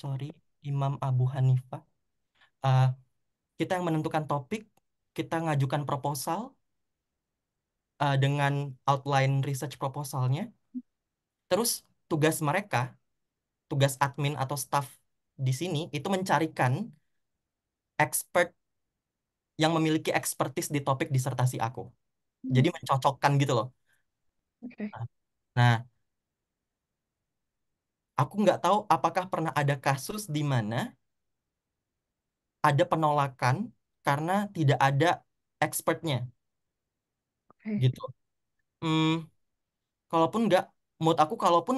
sorry, Imam Abu Hanifah. Eh, kita yang menentukan topik, kita ngajukan proposal dengan outline research proposalnya. Terus tugas mereka, tugas admin atau staff di sini itu mencarikan expert yang memiliki expertise di topik disertasi aku. Jadi mencocokkan gitu loh. Oke. Nah, aku nggak tahu apakah pernah ada kasus di mana ada penolakan karena tidak ada expertnya Oke. gitu. Hmm, kalaupun nggak, menurut aku kalaupun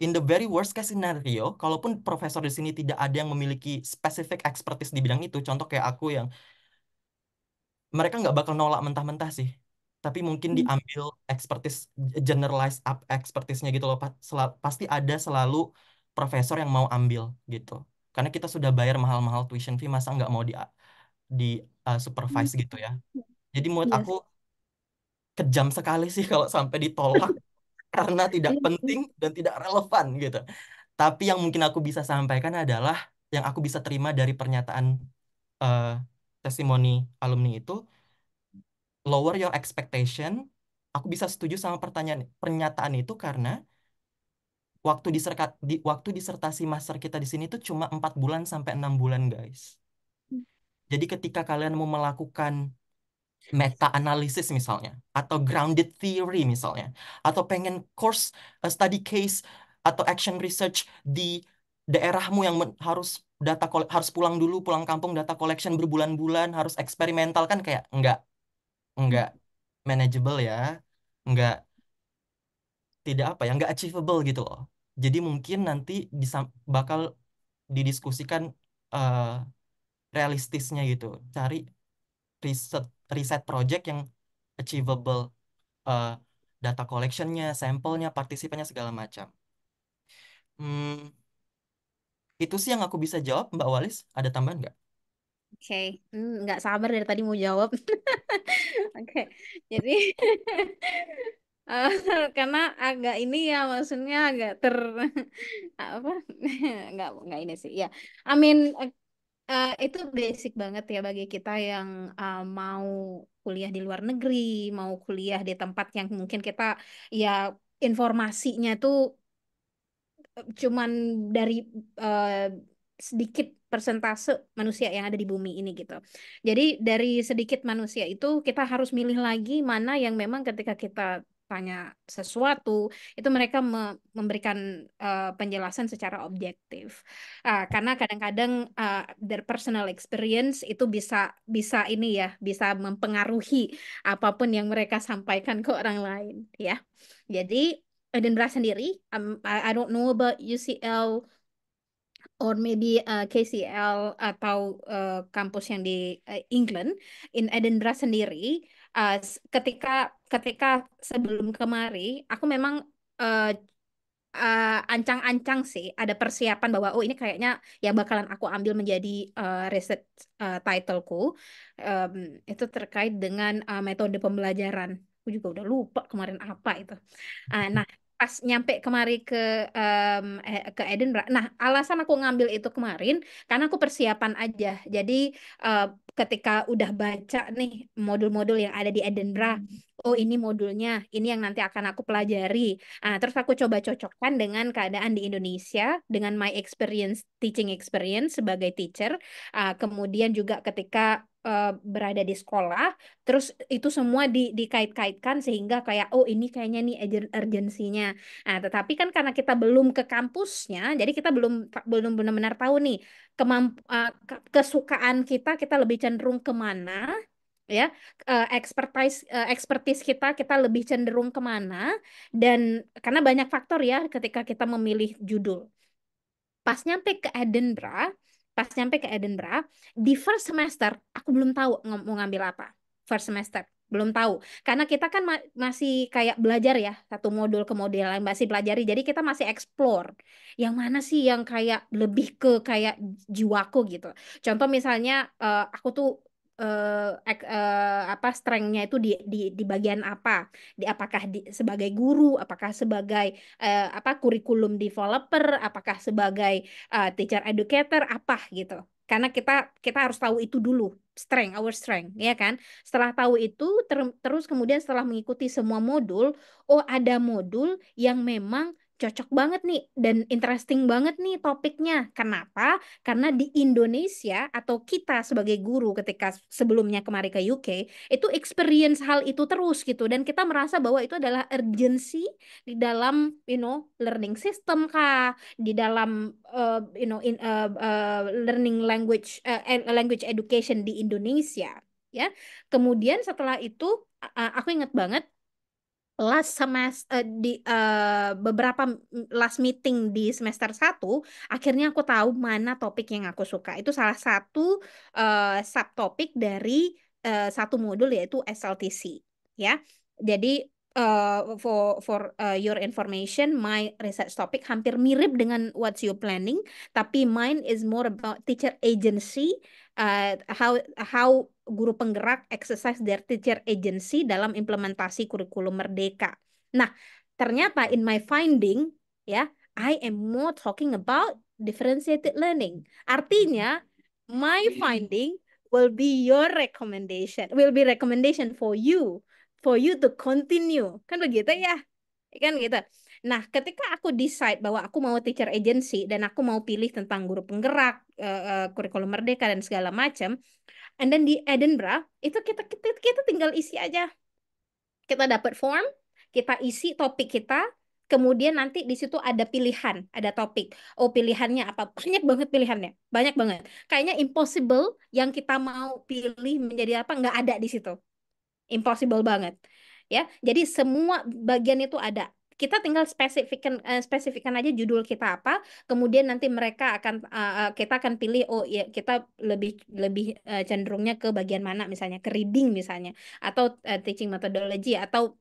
in the very worst case scenario, kalaupun profesor di sini tidak ada yang memiliki specific expertise di bidang itu, contoh kayak aku yang mereka nggak bakal nolak mentah-mentah sih. Tapi mungkin Hmm. diambil expertise, generalized up expertise-nya gitu loh. Pasti ada selalu profesor yang mau ambil gitu. Karena kita sudah bayar mahal-mahal tuition fee, masa nggak mau di supervise gitu ya. Jadi menurut Iya aku sih. kejam sekali sih kalau sampai ditolak karena tidak Iya sih. penting dan tidak relevan gitu. Tapi yang mungkin aku bisa sampaikan adalah yang aku bisa terima dari pernyataan eh, testimoni alumni itu, lower your expectation. Aku bisa setuju sama pernyataan itu karena waktu disertasi master kita di sini tuh cuma 4 bulan sampai 6 bulan, guys. Jadi ketika kalian mau melakukan meta analisis misalnya, atau grounded theory misalnya, atau pengen course study case atau action research di daerahmu yang harus pulang dulu, pulang kampung, data collection berbulan-bulan, harus eksperimental, kan kayak nggak manageable ya, nggak tidak apa ya, nggak achievable gitu loh. Jadi mungkin nanti bakal didiskusikan eh, realistisnya gitu, cari riset riset project yang achievable, eh, data collectionnya, sampelnya, partisipannya, segala macam. Hmm, Itu sih yang aku bisa jawab, Mbak Walis. Ada tambahan nggak? Oke, nggak sabar dari tadi mau jawab. Oke, jadi eh, karena agak ini ya, maksudnya agak apa? Nggak ini sih ya. I mean, itu basic banget ya bagi kita yang mau kuliah di luar negeri, mau kuliah di tempat yang mungkin kita ya informasinya tuh cuman dari eh, sedikit persentase manusia yang ada di bumi ini gitu. Jadi dari sedikit manusia itu kita harus milih lagi mana yang memang ketika kita tanya sesuatu itu mereka memberikan penjelasan secara objektif. Karena kadang-kadang their personal experience itu bisa bisa ini ya, bisa mempengaruhi apapun yang mereka sampaikan ke orang lain ya. Jadi Edinburgh sendiri, I don't know about UCL or maybe KCL atau kampus yang di England. In Edinburgh sendiri, ketika ketika sebelum kemari, aku memang uh, ancang-ancang sih ada persiapan bahwa oh ini kayaknya yang bakalan aku ambil menjadi research titleku. Em, itu terkait dengan metode pembelajaran. Aku juga udah lupa kemarin apa itu. Nah, pas nyampe kemari ke Edinburgh. Nah, alasan aku ngambil itu kemarin karena aku persiapan aja. Jadi eh, ketika udah baca nih modul-modul yang ada di Edinburgh, oh ini modulnya, ini yang nanti akan aku pelajari. Terus aku coba cocokkan dengan keadaan di Indonesia, dengan my experience, teaching experience sebagai teacher. Kemudian juga ketika berada di sekolah, terus itu semua dikait-kaitkan sehingga kayak, oh ini kayaknya nih urgensinya. Tetapi kan karena kita belum ke kampusnya, jadi kita belum belum benar-benar tahu nih kesukaan kita lebih cenderung kemana, ya expertise kita lebih cenderung kemana dan karena banyak faktor ya ketika kita memilih judul. Pas nyampe ke Edinburgh, pas nyampe ke Edinburgh, di first semester aku belum tahu mau ngambil apa. First semester belum tahu karena kita kan masih kayak belajar ya satu modul ke modul yang masih pelajari, jadi kita masih explore yang mana sih yang kayak lebih ke kayak jiwaku gitu. Contoh misalnya aku tuh apa strength-nya itu di bagian apa, di apakah sebagai guru, apakah sebagai apa kurikulum developer, apakah sebagai teacher educator apa gitu. Karena kita kita harus tahu itu dulu, strength, our strength, ya kan? Setelah tahu itu, terus kemudian setelah mengikuti semua modul, oh ada modul yang memang cocok banget nih dan interesting banget nih topiknya. Kenapa? Karena di Indonesia atau kita sebagai guru ketika sebelumnya kemari ke UK, itu experience hal itu terus gitu dan kita merasa bahwa itu adalah urgency di dalam learning system kah, di dalam learning language education di Indonesia ya. Kemudian setelah itu aku ingat banget last semester di beberapa last meeting di semester 1 akhirnya aku tahu mana topik yang aku suka. Itu salah satu subtopik dari satu modul yaitu SLTC ya. Jadi for your information, my research topic hampir mirip dengan what's you planning, tapi mine is more about teacher agency, how guru penggerak exercise their teacher agency dalam implementasi kurikulum Merdeka. Nah, ternyata in my finding ya, I am more talking about differentiated learning. Artinya, my finding will be your recommendation, will be recommendation for you to continue. Kan begitu ya? Kan gitu. Nah, ketika aku decide bahwa aku mau teacher agency dan aku mau pilih tentang guru penggerak, kurikulum Merdeka dan segala macam, and then di Edinburgh itu kita tinggal isi aja. Kita dapat form, kita isi topik kita, kemudian nanti di situ ada pilihan, ada topik. Oh, pilihannya apa? Banyak banget pilihannya, banyak banget. Kayaknya impossible yang kita mau pilih menjadi apa nggak ada di situ. Impossible banget. Ya, jadi semua bagian itu ada. Kita tinggal spesifikkan aja judul kita apa, kemudian nanti kita akan pilih, oh ya kita lebih lebih cenderungnya ke bagian mana, misalnya ke reading misalnya, atau teaching methodology, atau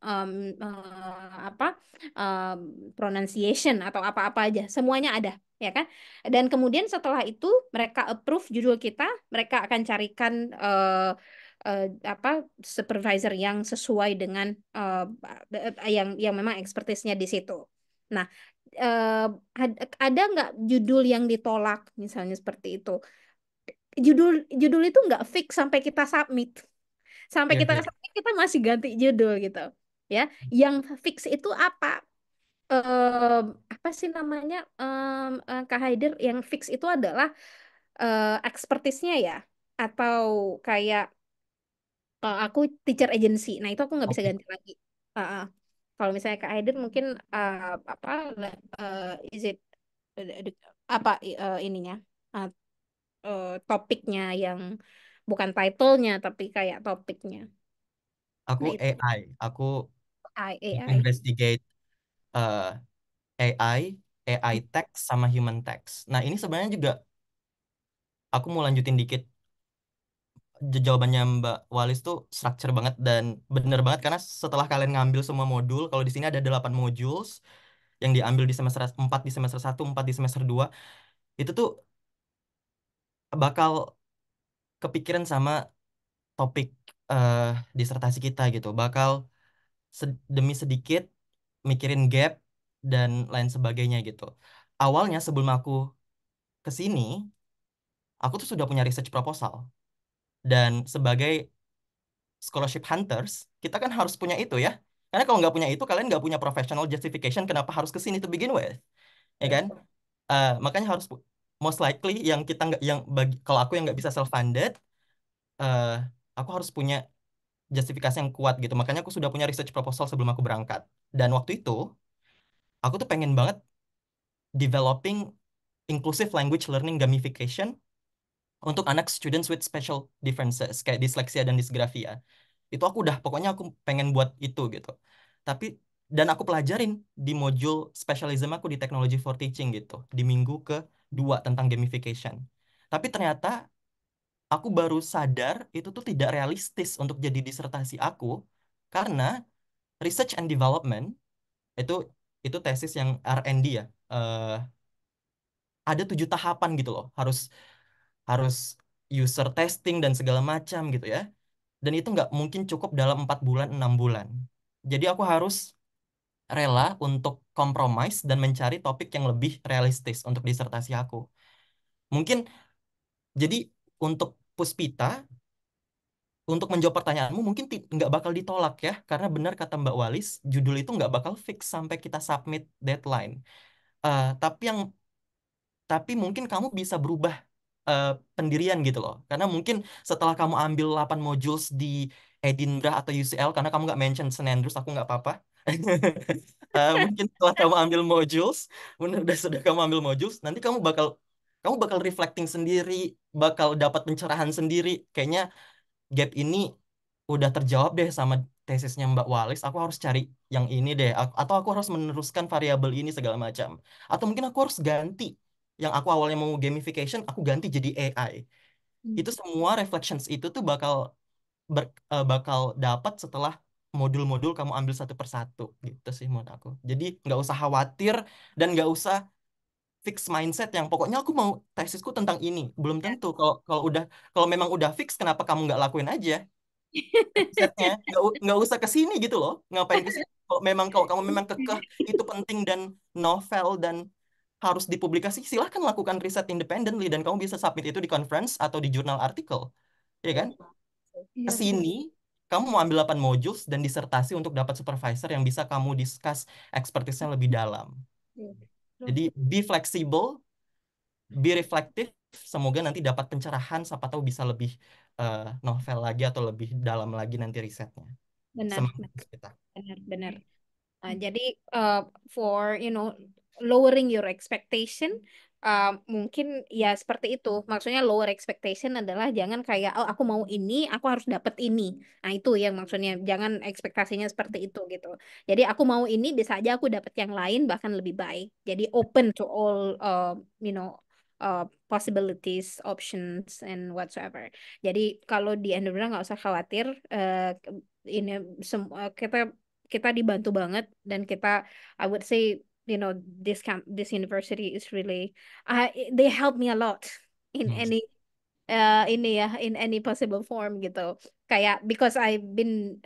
apa pronunciation, atau apa-apa aja, semuanya ada, ya kan? Dan kemudian setelah itu mereka approve judul kita, mereka akan carikan eh, apa supervisor yang sesuai dengan yang memang ekspertisnya di situ. Nah, eh, ada nggak judul yang ditolak misalnya seperti itu? Judul itu nggak fix sampai kita submit. Sampai Iya, kita iya. submit kita masih ganti judul gitu. Ya, yang fix itu apa? Em, apa sih namanya, Kak Haider, yang fix itu adalah ekspertisnya ya, atau kayak aku teacher agency, nah itu aku nggak bisa Oke. ganti lagi. Uh, Kalau misalnya Kak Haider mungkin apa is it apa ininya, uh, topiknya yang bukan title-nya tapi kayak topiknya. Aku Nah itu AI, aku AI. investigate eh, AI, AI text sama human text. Nah, ini sebenarnya juga aku mau lanjutin dikit jawabannya Mbak Walis tuh structure banget dan bener banget karena setelah kalian ngambil semua modul, kalau di sini ada 8 modules yang diambil di semester 4 di semester 1 4 di semester 2 itu tuh bakal kepikiran sama topik eh, disertasi kita gitu. Bakal demi sedikit mikirin gap dan lain sebagainya gitu. Awalnya sebelum aku ke sini, aku tuh sudah punya research proposal. Dan sebagai scholarship hunters, kita kan harus punya itu ya. Karena kalau nggak punya itu, kalian nggak punya professional justification kenapa harus ke sini to begin with, ya kan? Makanya harus most likely yang kita nggak, yang bagi kalau aku yang nggak bisa self funded, aku harus punya justifikasi yang kuat gitu. Makanya aku sudah punya research proposal sebelum aku berangkat. Dan waktu itu, aku tuh pengen banget developing inclusive language learning gamification untuk anak students with special differences kayak disleksia dan disgrafia. Itu aku udah pokoknya aku pengen buat itu gitu. Tapi dan aku pelajarin di modul specialism aku di Technology for Teaching gitu di minggu kedua tentang gamification. Tapi ternyata aku baru sadar itu tuh tidak realistis untuk jadi disertasi aku karena research and development itu itu tesis yang R&D ya. Ada 7 tahapan gitu loh. Harus harus user testing dan segala macam gitu ya. Dan itu nggak mungkin cukup dalam 4 bulan, 6 bulan. Jadi aku harus rela untuk compromise dan mencari topik yang lebih realistis untuk disertasi aku. Mungkin jadi untuk Puspita, untuk menjawab pertanyaanmu mungkin nggak bakal ditolak ya, karena benar kata Mbak Walis, judul itu nggak bakal fix sampai kita submit deadline. Tapi tapi mungkin kamu bisa berubah eh, pendirian gitu loh. Karena mungkin setelah kamu ambil 8 modules di Edinburgh atau UCL, karena kamu nggak mention St. Andrews, aku nggak apa-apa. Mungkin setelah kamu ambil modules, bener sudah kamu ambil modules, nanti kamu bakal reflecting sendiri, bakal dapat pencerahan sendiri. Kayaknya gap ini udah terjawab deh sama tesisnya Mbak Walis. Aku harus cari yang ini deh, atau aku harus meneruskan variabel ini segala macam. Atau mungkin aku harus ganti yang aku awalnya mau gamification, aku ganti jadi AI. Itu semua reflections itu tuh bakal dapat setelah modul-modul kamu ambil satu persatu gitu sih menurut aku. Jadi nggak usah khawatir dan nggak usah fix mindset yang pokoknya aku mau tesisku tentang ini. Belum tentu. Kalau memang udah fix, kenapa kamu nggak lakuin aja risetnya? Nggak usah ke sini gitu loh. Ngapain ke sini? Kalau kamu memang kekeh itu penting dan novel dan harus dipublikasi, silahkan lakukan riset independently dan kamu bisa submit itu di conference atau di jurnal artikel, ya kan? Ke Iya benar. sini kamu mau ambil 8 modules dan disertasi untuk dapat supervisor yang bisa kamu discuss expertise-nya lebih dalam. Iya. Jadi be flexible, be reflective, semoga nanti dapat pencerahan, siapa tahu bisa lebih novel lagi atau lebih dalam lagi nanti risetnya. Benar, Semangat kita. benar, benar. Jadi uh, for lowering your expectation, mungkin ya seperti itu. Maksudnya lower expectation adalah jangan kayak oh aku mau ini, aku harus dapet ini. Nah itu yang maksudnya jangan ekspektasinya seperti itu gitu. Jadi aku mau ini bisa aja aku dapet yang lain bahkan lebih baik. Jadi open to all you know possibilities, options and whatsoever. Jadi kalau di Endurance nggak usah khawatir. Ini semua kita dibantu banget dan kita I would say this university is really they help me a lot in Hmm. any ini ya in any possible form gitu kayak because I've been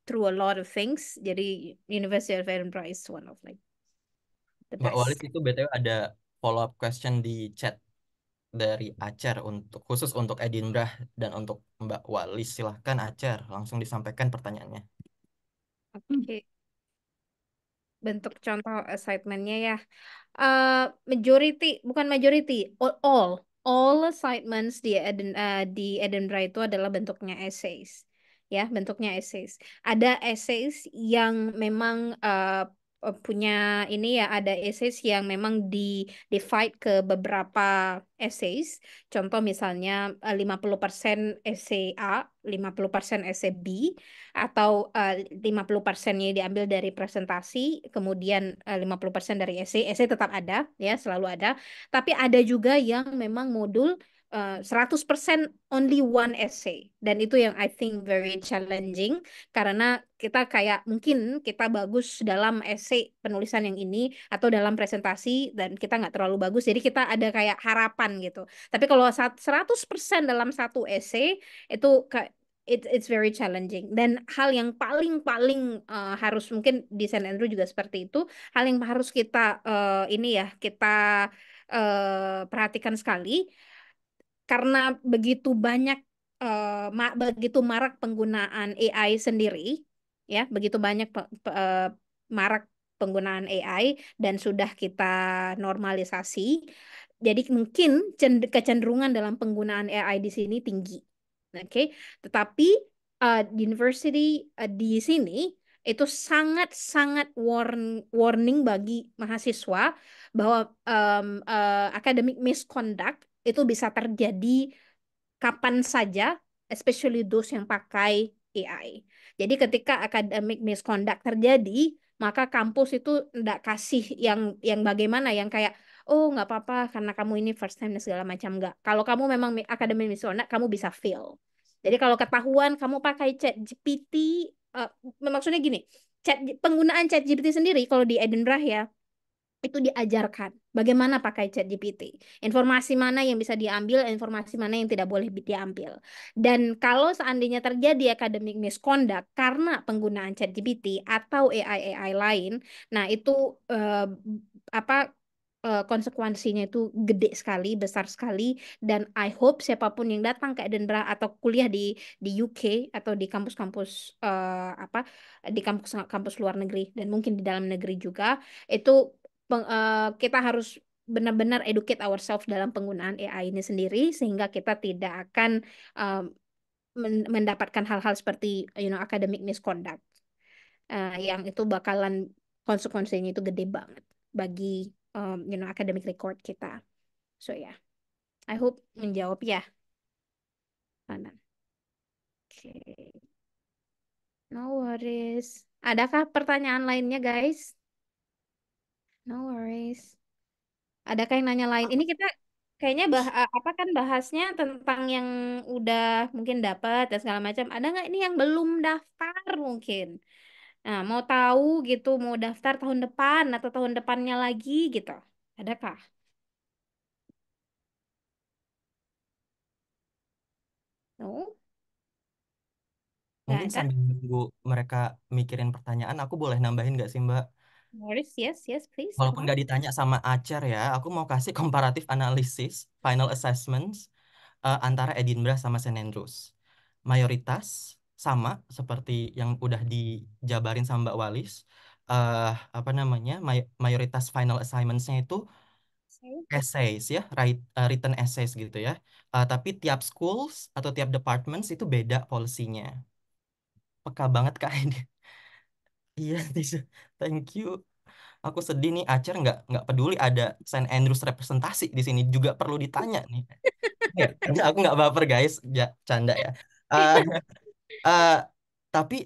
through a lot of things jadi University of Edinburgh is one of like the Mbak Walis best. itu BTW ada follow up question di chat dari Acer khusus untuk Edinburgh dan untuk Mbak Walis. Silahkan Acer langsung disampaikan pertanyaannya. Oke, bentuk contoh assignmentnya ya. Majority bukan majority all assignments di Edinburgh itu adalah bentuknya essays ya bentuknya essays ada essays yang memang punya ini ya ada essays yang memang divide ke beberapa essays contoh misalnya 50% essay A 50% essay B atau 50%-nya diambil dari presentasi, kemudian 50% dari essay. Essay tetap ada, ya, selalu ada. Tapi ada juga yang memang modul 100% only one essay. Dan itu yang I think very challenging karena kita kayak mungkin kita bagus dalam essay penulisan yang ini atau dalam presentasi dan kita nggak terlalu bagus. Jadi kita ada kayak harapan gitu. Tapi kalau 100% dalam satu essay itu it's very challenging dan hal yang paling harus mungkin di St. Andrew juga seperti itu hal yang harus kita ini ya kita perhatikan sekali karena begitu banyak begitu marak penggunaan AI sendiri ya begitu banyak marak penggunaan AI dan sudah kita normalisasi jadi mungkin kecenderungan dalam penggunaan AI di sini tinggi. Oke, tetapi university di sini itu sangat-sangat warning bagi mahasiswa bahwa academic misconduct itu bisa terjadi kapan saja, especially those yang pakai AI. Jadi ketika academic misconduct terjadi, maka kampus itu nggak kasih yang bagaimana yang kayak oh nggak apa-apa karena kamu ini first time dan segala macam nggak. Kalau kamu memang academic misconduct, kamu bisa fail. Jadi kalau ketahuan kamu pakai chat GPT, eh, maksudnya gini, penggunaan chat GPT sendiri kalau di Edinburgh ya itu diajarkan bagaimana pakai ChatGPT. Informasi mana yang bisa diambil, informasi mana yang tidak boleh diambil. Dan kalau seandainya terjadi academic misconduct karena penggunaan ChatGPT atau AI lain, nah itu apa konsekuensinya itu gede sekali, besar sekali dan I hope siapapun yang datang ke Edinburgh atau kuliah di UK atau di kampus-kampus apa di kampus-kampus luar negeri dan mungkin di dalam negeri juga itu kita harus benar-benar educate ourselves dalam penggunaan AI ini sendiri sehingga kita tidak akan um, mendapatkan hal-hal seperti academic misconduct yang itu bakalan konsekuensinya itu gede banget bagi academic record kita. So yeah, I hope menjawab ya, Anan. Oke, no worries. Adakah pertanyaan lainnya, guys? No worries. Adakah yang nanya lain? Ini kita kayaknya apa kan bahasnya tentang yang udah mungkin dapat dan segala macam. Ada nggak ini yang belum daftar mungkin? Nah, mau tahu gitu, mau daftar tahun depan atau tahun depannya lagi gitu. Adakah? No? Nggak Mungkin ada? sambil nunggu mereka mikirin pertanyaan, aku boleh nambahin nggak sih Mbak? No worries. Yes, yes, please. Walaupun nggak ditanya sama Acer ya, aku mau kasih komparatif analisis final assessments antara Edinburgh sama St. Andrews. Mayoritas sama seperti yang udah dijabarin sama Mbak Walis. eh Apa namanya? Mayoritas final assignments-nya itu essays ya, written essays gitu ya. Tapi tiap schools atau tiap departments itu beda polisinya. Peka banget Kak ini. Iya, Tisu. Thank you. aku sedih nih, Acer nggak peduli ada Saint Andrews representasi di sini, juga perlu ditanya nih. Ya, aku nggak baper guys, ya canda ya. Eh, eh, tapi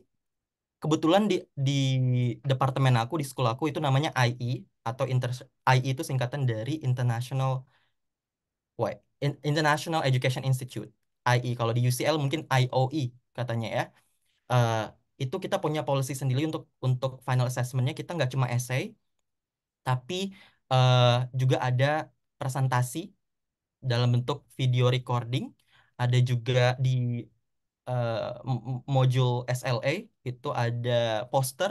kebetulan di departemen aku di sekolah aku itu namanya IE atau IE itu singkatan dari International Education Institute. IE kalau di UCL mungkin IOE katanya ya. Eh, itu kita punya policy sendiri untuk final assessmentnya, kita nggak cuma essay tapi eh, juga ada presentasi dalam bentuk video recording, ada juga di eh, modul SLA itu ada poster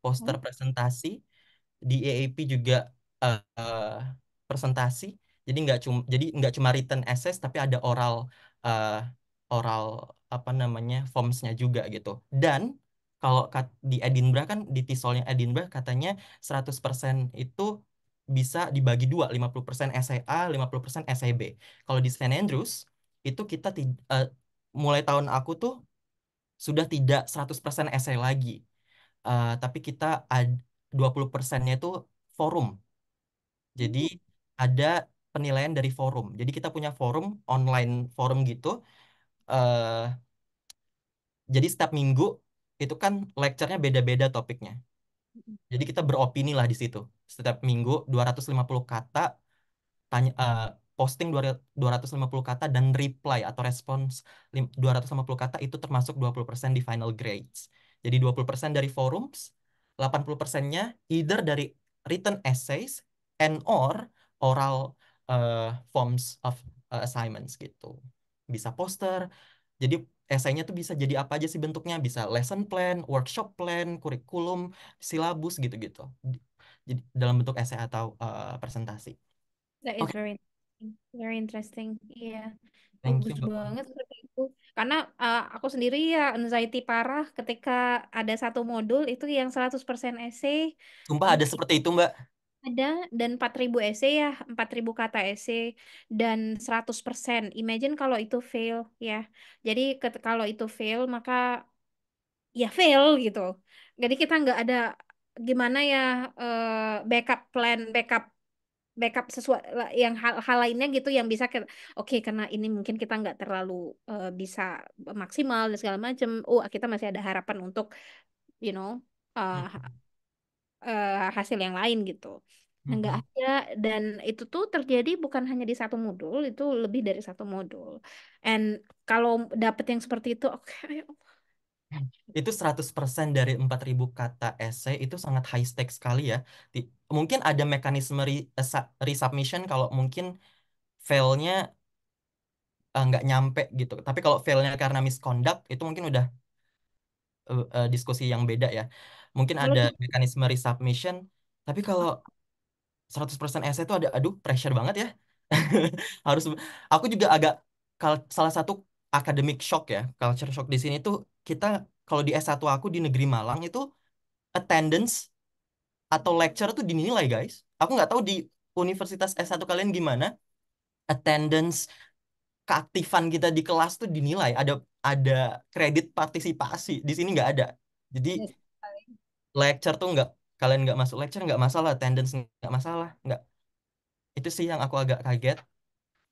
poster Oh, presentasi, di EAP juga presentasi. Jadi nggak cuma written essays tapi ada eh, oral apa namanya formsnya juga gitu. Dan kalau di Edinburgh kan di TESOL-nya Edinburgh katanya 100% itu bisa dibagi dua, 50% essay A, 50% essay B. Kalau di St. Andrews itu kita mulai tahun aku tuh sudah tidak 100% essay lagi. Tapi kita ada 20%-nya itu forum. Jadi ada penilaian dari forum. Jadi kita punya forum, online forum gitu. eh jadi setiap minggu itu kan lecture-nya beda-beda topiknya. Jadi kita beropini lah di situ. Setiap minggu 250 kata, posting 250 kata dan reply atau respons 250 kata itu termasuk 20% di final grades. Jadi 20% dari forums, 80%-nya either dari written essays and or oral forms of assignments gitu. Bisa poster. Jadi esainya tuh bisa jadi apa aja sih bentuknya? Bisa lesson plan, workshop plan, kurikulum, silabus gitu-gitu. Jadi dalam bentuk esai atau presentasi. that is Oke, very interesting. Iya, thank you bagus Bapak. banget seperti itu. Karena aku sendiri ya anxiety parah ketika ada satu modul itu yang 100% essay. Sumpah ada Oke, seperti itu, Mbak. ada dan 4.000 essay ya, 4.000 kata essay dan 100%. Imagine kalau itu fail ya. Jadi kalau itu fail maka ya fail gitu. Jadi kita nggak ada gimana ya, backup plan, backup sesuatu yang hal lainnya gitu yang bisa kita, oke karena ini mungkin kita nggak terlalu bisa maksimal dan segala macam. Oh, kita masih ada harapan untuk you know uh, Mm-mm. hasil yang lain gitu. Nah, nggak Mm-mm. ada, dan itu tuh terjadi bukan hanya di satu modul, itu lebih dari satu modul. And kalau dapet yang seperti itu, oke, ayo. Itu 100% dari 4.000 kata essay itu sangat high stakes sekali ya. Mungkin ada mekanisme resubmission kalau mungkin failnya nggak nyampe gitu. Tapi kalau failnya karena misconduct itu mungkin udah diskusi yang beda ya. Mungkin Kalau ada mekanisme resubmission. Tapi kalau 100% essay itu ada, aduh pressure banget ya. Harus, aku juga agak, salah satu academic shock ya, culture shock di sini tuh kita kalau di S1 aku di negeri Malang itu attendance atau lecture tuh dinilai guys. Aku nggak tahu di universitas S1 kalian gimana. Attendance, keaktifan kita di kelas tuh dinilai. Ada kredit partisipasi. Di sini nggak ada. Jadi lecture tuh nggak, kalian nggak masuk lecture nggak masalah, attendance nggak masalah, nggak. Itu sih yang aku agak kaget.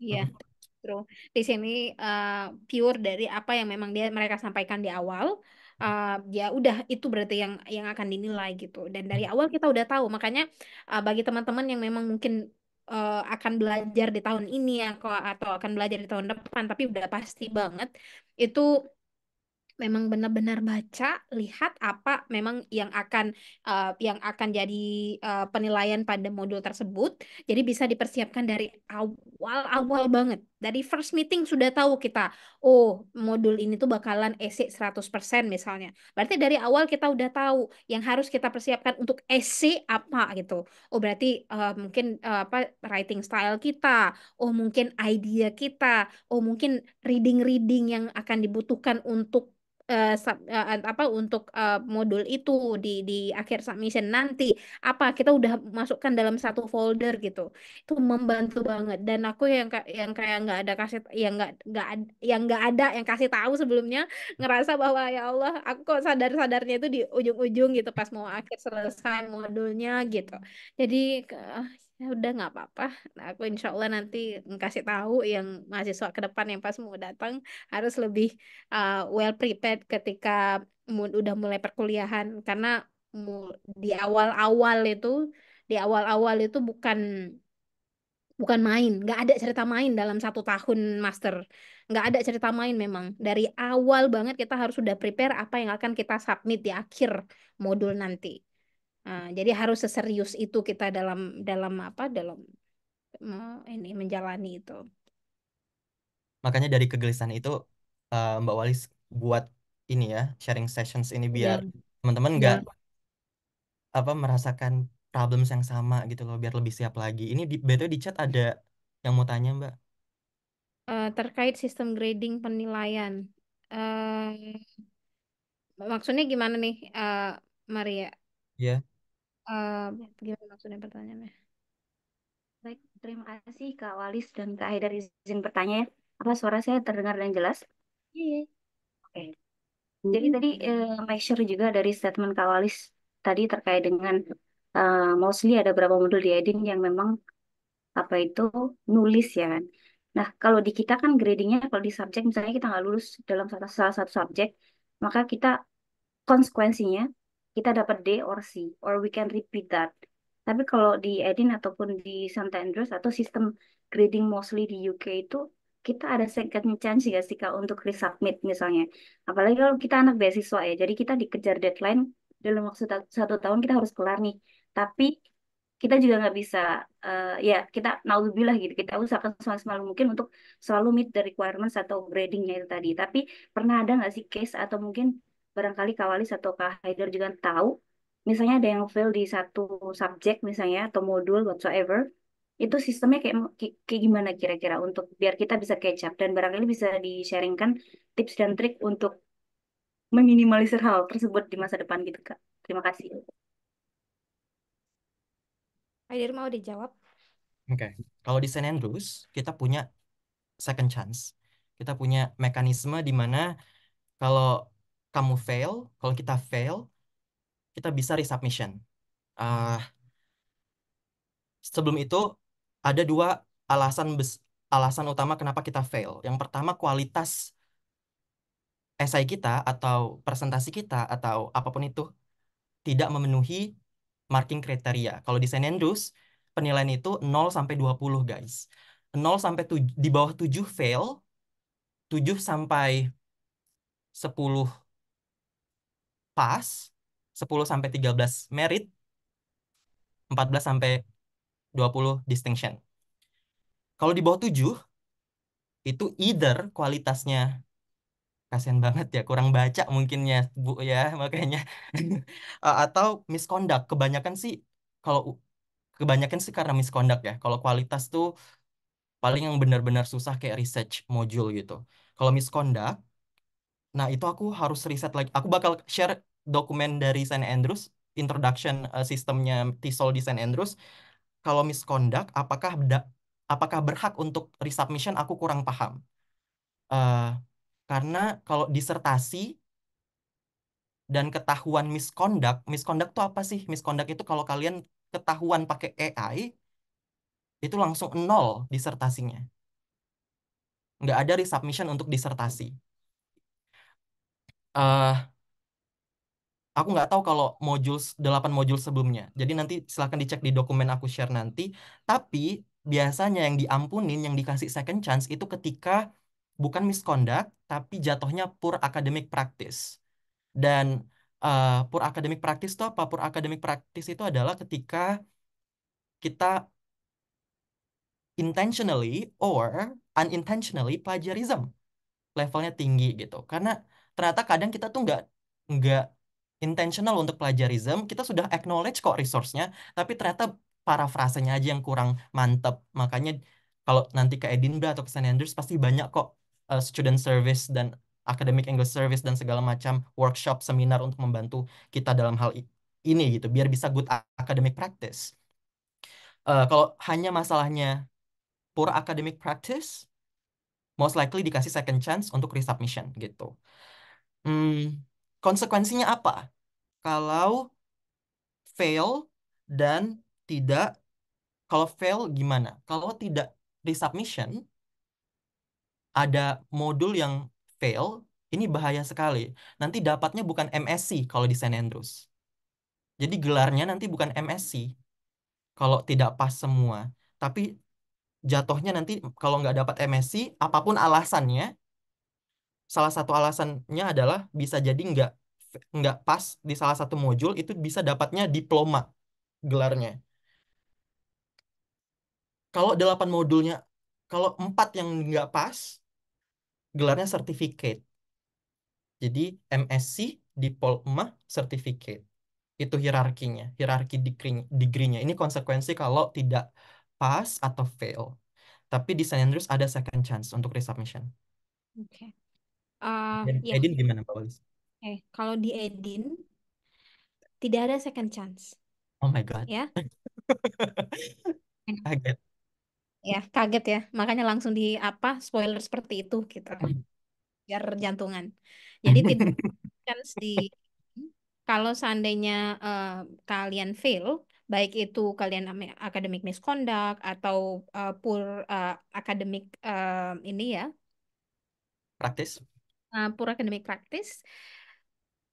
iya, Mm, true. Di sini uh, pure dari apa yang memang mereka sampaikan di awal. Ya udah itu berarti yang akan dinilai gitu. Dan dari awal kita udah tahu. Makanya bagi teman-teman yang memang mungkin akan belajar di tahun ini atau akan belajar di tahun depan, tapi udah pasti banget itu memang benar-benar baca, lihat apa memang yang akan jadi penilaian pada modul tersebut. Jadi bisa dipersiapkan dari awal-awal banget. Dari first meeting sudah tahu kita, oh, modul ini tuh bakalan essay 100% misalnya. Berarti dari awal kita udah tahu yang harus kita persiapkan untuk essay apa gitu. Oh, berarti mungkin apa writing style kita, oh mungkin idea kita, oh mungkin reading-reading yang akan dibutuhkan untuk apa untuk modul itu di akhir submission nanti apa kita udah masukkan dalam satu folder gitu. Itu membantu banget dan aku yang kayak nggak ada kasih yang nggak ada yang kasih tahu sebelumnya ngerasa bahwa ya Allah aku kok sadar-sadarnya itu di ujung-ujung gitu pas mau akhir selesai modulnya gitu. Jadi ya udah nggak apa-apa. Nah, aku insya Allah nanti kasih tahu yang mahasiswa ke depan yang pas mau datang harus lebih well prepared ketika udah mulai perkuliahan karena di awal-awal itu bukan bukan main, nggak ada cerita main dalam 1 tahun master, nggak ada cerita main memang dari awal banget kita harus sudah prepare apa yang akan kita submit di akhir modul nanti. Nah, jadi harus seserius itu kita dalam dalam apa dalam ini menjalani itu. Makanya dari kegelisahan itu Mbak Walis buat ini ya, sharing sessions ini biar Ya, teman-teman nggak ya. merasakan problems yang sama gitu loh, biar lebih siap lagi. Ini BTW di chat ada yang mau tanya Mbak. Terkait sistem grading penilaian. Eh, Maksudnya gimana nih, Maria? Ya, Eh, Gimana maksudnya pertanyaannya? Baik, terima kasih Kak Walis dan Kak Haidar izin bertanya ya. Apa suara saya terdengar dan jelas? Iya. Oke. Jadi tadi make sure juga dari statement Kak Walis tadi terkait dengan mostly ada beberapa modul di Edin yang memang apa itu nulis ya kan. Nah, kalau di kita kan gradingnya kalau di subjek misalnya kita nggak lulus dalam salah satu subjek, maka kita konsekuensinya kita dapat D or C or we can repeat that. Tapi kalau di Edin ataupun di St. Andrews atau sistem grading mostly di UK itu kita ada second chance ya sih Kak untuk resubmit misalnya. Apalagi kalau kita anak beasiswa ya, jadi kita dikejar deadline dalam waktu 1 tahun kita harus kelar nih. Tapi kita juga nggak bisa ya kita naudzubillah gitu kita usahakan semaksimal mungkin untuk selalu meet the requirements atau gradingnya itu tadi. Tapi pernah ada nggak sih case atau mungkin barangkali Kak Walis atau Kak Haidar juga tahu, misalnya ada yang fail di satu subjek misalnya atau modul whatsoever, itu sistemnya kayak gimana kira-kira untuk biar kita bisa catch up dan barangkali bisa di-sharingkan tips dan trik untuk meminimalisir hal tersebut di masa depan gitu Kak. Terima kasih. Aidir mau dijawab? oke. Kalau di St. Andrews kita punya second chance. Kita punya mekanisme di mana kalau kamu fail, kalau kita fail, kita bisa resubmission. Ah, Sebelum itu ada dua alasan utama kenapa kita fail. Yang pertama kualitas esai kita atau presentasi kita atau apapun itu tidak memenuhi marking kriteria. Kalau di St. Andrews penilaian itu 0 sampai 20 guys. 0 sampai 7, di bawah 7 fail, 7 sampai 10 pass, 10 sampai 13 merit, 14 sampai 20 distinction. Kalau di bawah 7 itu either kualitasnya kasihan banget ya, kurang baca mungkinnya Bu ya, makanya atau misconduct. Kalau kebanyakan sih karena misconduct ya. Kalau kualitas tuh paling yang benar-benar susah kayak research module gitu. Kalau misconduct, nah itu aku harus riset lagi. Aku bakal share dokumen dari St. Andrews, introduction sistemnya TESOL di St. Andrews. Kalau misconduct, apakah berhak untuk resubmission? Aku kurang paham. Eh, karena kalau disertasi dan ketahuan misconduct tuh apa sih? Misconduct itu kalau kalian ketahuan pakai AI, itu langsung nol disertasinya. Nggak ada resubmission untuk disertasi. eh aku nggak tahu kalau 8 modul sebelumnya. Jadi nanti silahkan dicek di dokumen aku share nanti. Tapi biasanya yang diampunin, yang dikasih second chance itu ketika bukan misconduct, tapi jatuhnya poor academic practice. Dan poor academic practice itu apa? Poor academic practice itu adalah ketika kita intentionally or unintentionally plagiarism levelnya tinggi gitu. Karena ternyata kadang kita tuh nggak intentional untuk plagiarism, kita sudah acknowledge kok resource-nya, tapi ternyata parafrasenya aja yang kurang mantep. Makanya kalau nanti ke Edinburgh atau ke St. Andrews pasti banyak kok student service dan academic English service dan segala macam workshop, seminar untuk membantu kita dalam hal ini gitu, biar bisa good academic practice. Kalau hanya masalahnya poor academic practice, most likely dikasih second chance untuk resubmission gitu. Hmm, konsekuensinya apa? Kalau fail dan tidak, kalau fail gimana? Kalau tidak resubmission, ada modul yang fail, ini bahaya sekali. Nanti dapatnya bukan MSc kalau di St. Andrews. Jadi gelarnya nanti bukan MSc kalau tidak pas semua. Tapi jatuhnya nanti kalau nggak dapat MSc, apapun alasannya, salah satu alasannya adalah bisa jadi nggak pas di salah satu modul, itu bisa dapatnya diploma gelarnya. Kalau 8 modulnya, kalau 4 yang nggak pas, gelarnya certificate. Jadi MSc, diploma, certificate. Itu hierarkinya, hierarki degree-nya. Ini konsekuensi kalau tidak pas atau fail. Tapi di St. Andrews ada second chance untuk resubmission. Oke. Dan Ya, Edin gimana, Pak Walis? kalau di Edin tidak ada second chance, Oh my God. ya. Kaget. Ya, kaget ya. Makanya langsung di apa spoiler seperti itu gitu, biar jantungan. Jadi tidak chance di kalau seandainya eh, kalian fail, baik itu kalian academic misconduct atau poor academic ini ya, Praktis. poor academic practice,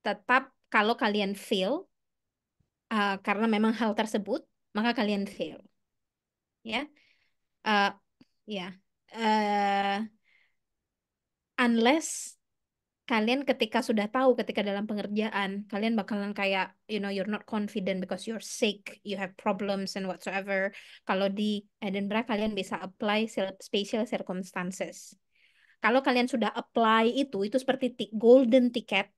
tetap kalau kalian fail karena memang hal tersebut, maka kalian fail, ya. Eh, ya. eh Unless kalian ketika sudah tahu ketika dalam pengerjaan kalian bakalan kayak you're not confident because you're sick, you have problems and whatsoever. Kalau di Edinburgh kalian bisa apply special circumstances. Kalau kalian sudah apply itu seperti golden ticket.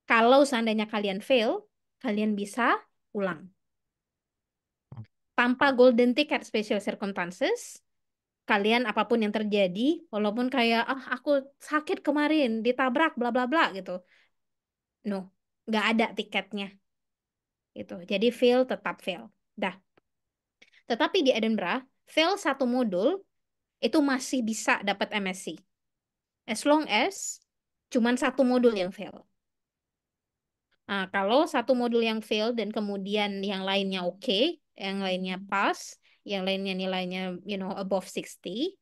Kalau seandainya kalian fail, kalian bisa ulang. Tanpa golden ticket special circumstances, kalian apapun yang terjadi, walaupun kayak aku sakit kemarin ditabrak bla bla bla gitu, no, nggak ada tiketnya gitu. Jadi fail tetap fail. Dah. Tetapi di Edinburgh, fail satu modul itu masih bisa dapat MSc. As long as cuman satu modul yang fail. Nah, kalau satu modul yang fail dan kemudian yang lainnya oke, yang lainnya pas, yang lainnya nilainya above 60,